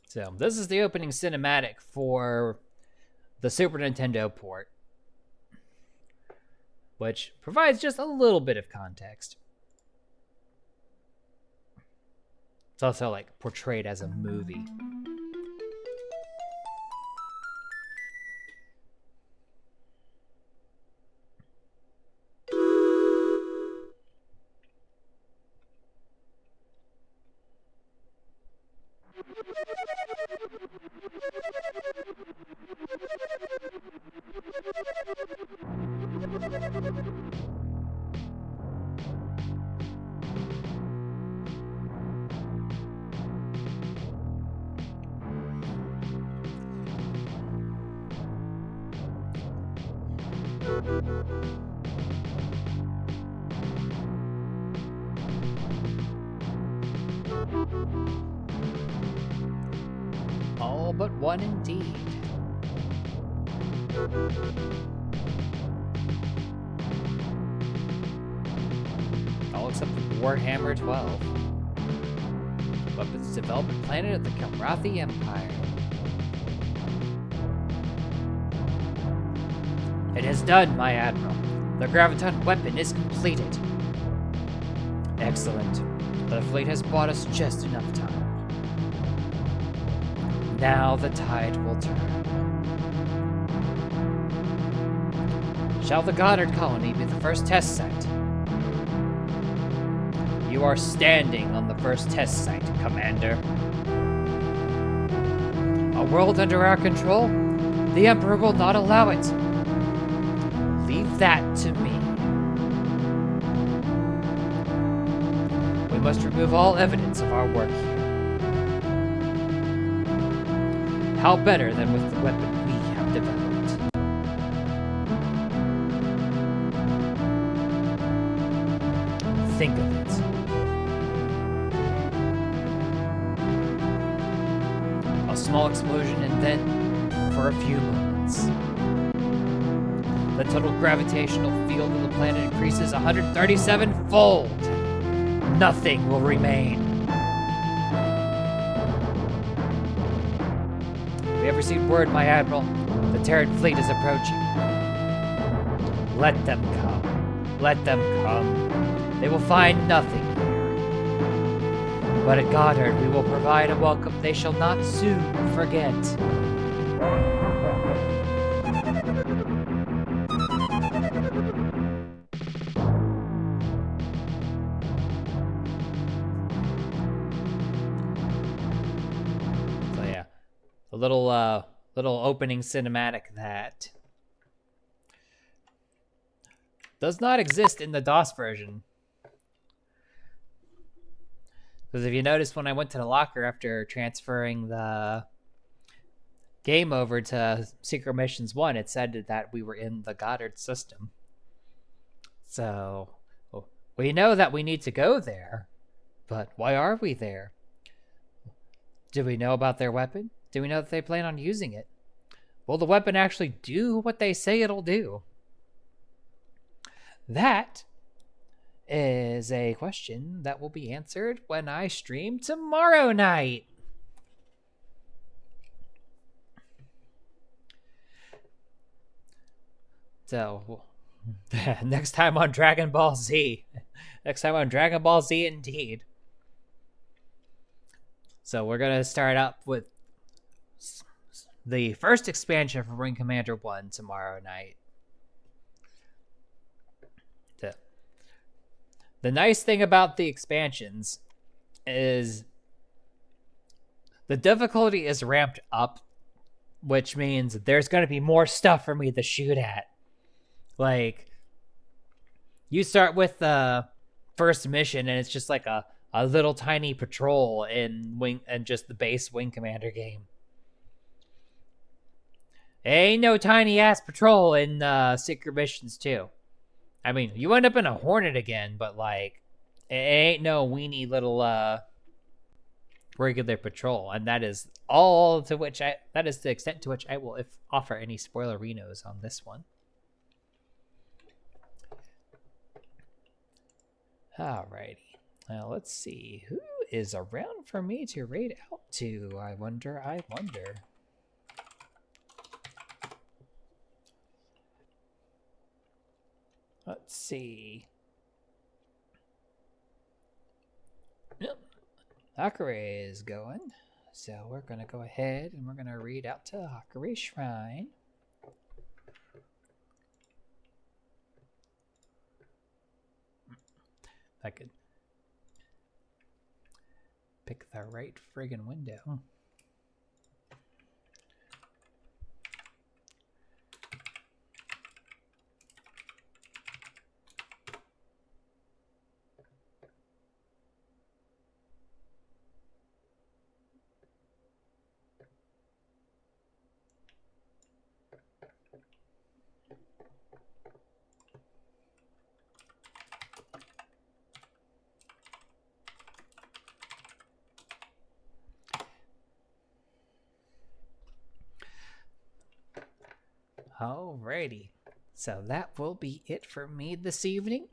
So this is the opening cinematic for the Super Nintendo port, which provides just a little bit of context. It's also like portrayed as a movie. All but one indeed. All except Warhammer 12. Weapons development planet of the Kilrathi Empire. It is done, my admiral. The Graviton weapon is completed. Excellent. The fleet has bought us just enough time. Now the tide will turn. Shall the Goddard colony be the first test site? You are standing on the first test site, Commander. A world under our control? The Emperor will not allow it. Leave that to me. We must remove all evidence of our work here. How better than with the weapon we have developed? Think of it. A small explosion and then, for a few moments, the total gravitational field of the planet increases 137-fold. Nothing will remain. We have received word, my admiral. The Terran fleet is approaching. Let them come. Let them come. They will find nothing here. But at Goddard, we will provide a welcome they shall not soon forget. So yeah, a little opening cinematic that does not exist in the DOS version. Because if you notice, when I went to the locker after transferring the game over to Secret Missions 1, it said that we were in the Goddard system. So, we know that we need to go there, but why are we there? Do we know about their weapon? Do we know that they plan on using it? Will the weapon actually do what they say it'll do? That is a question that will be answered when I stream tomorrow night. So, next time on Dragon Ball Z. Next time on Dragon Ball Z indeed. So we're going to start up with the first expansion for Wing Commander 1 tomorrow night. The nice thing about the expansions is the difficulty is ramped up, which means there's going to be more stuff for me to shoot at. Like, you start with the first mission, and it's just like a little tiny patrol in Wing and just the base Wing Commander game. Ain't no tiny ass patrol in Secret Missions 2. I mean, you end up in a Hornet again, but like, it ain't no weenie little regular patrol, and that is all to which I. That is the extent to which I will offer any spoilerinos on this one. Alrighty. Now let's see who is around for me to raid out to. I wonder. Let's see. Yep. Hakare is going. So we're going to go ahead and we're going to read out to Hakare Shrine. I could pick the right friggin' window. Alrighty, so that will be it for me this evening.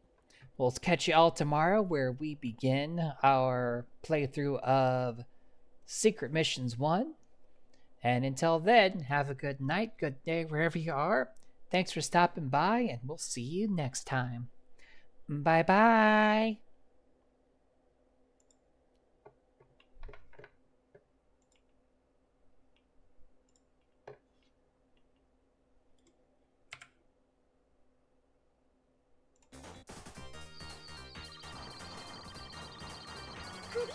We'll catch you all tomorrow where we begin our playthrough of Secret Missions 1. And until then, have a good night, good day, wherever you are. Thanks for stopping by, and we'll see you next time. Bye-bye. Good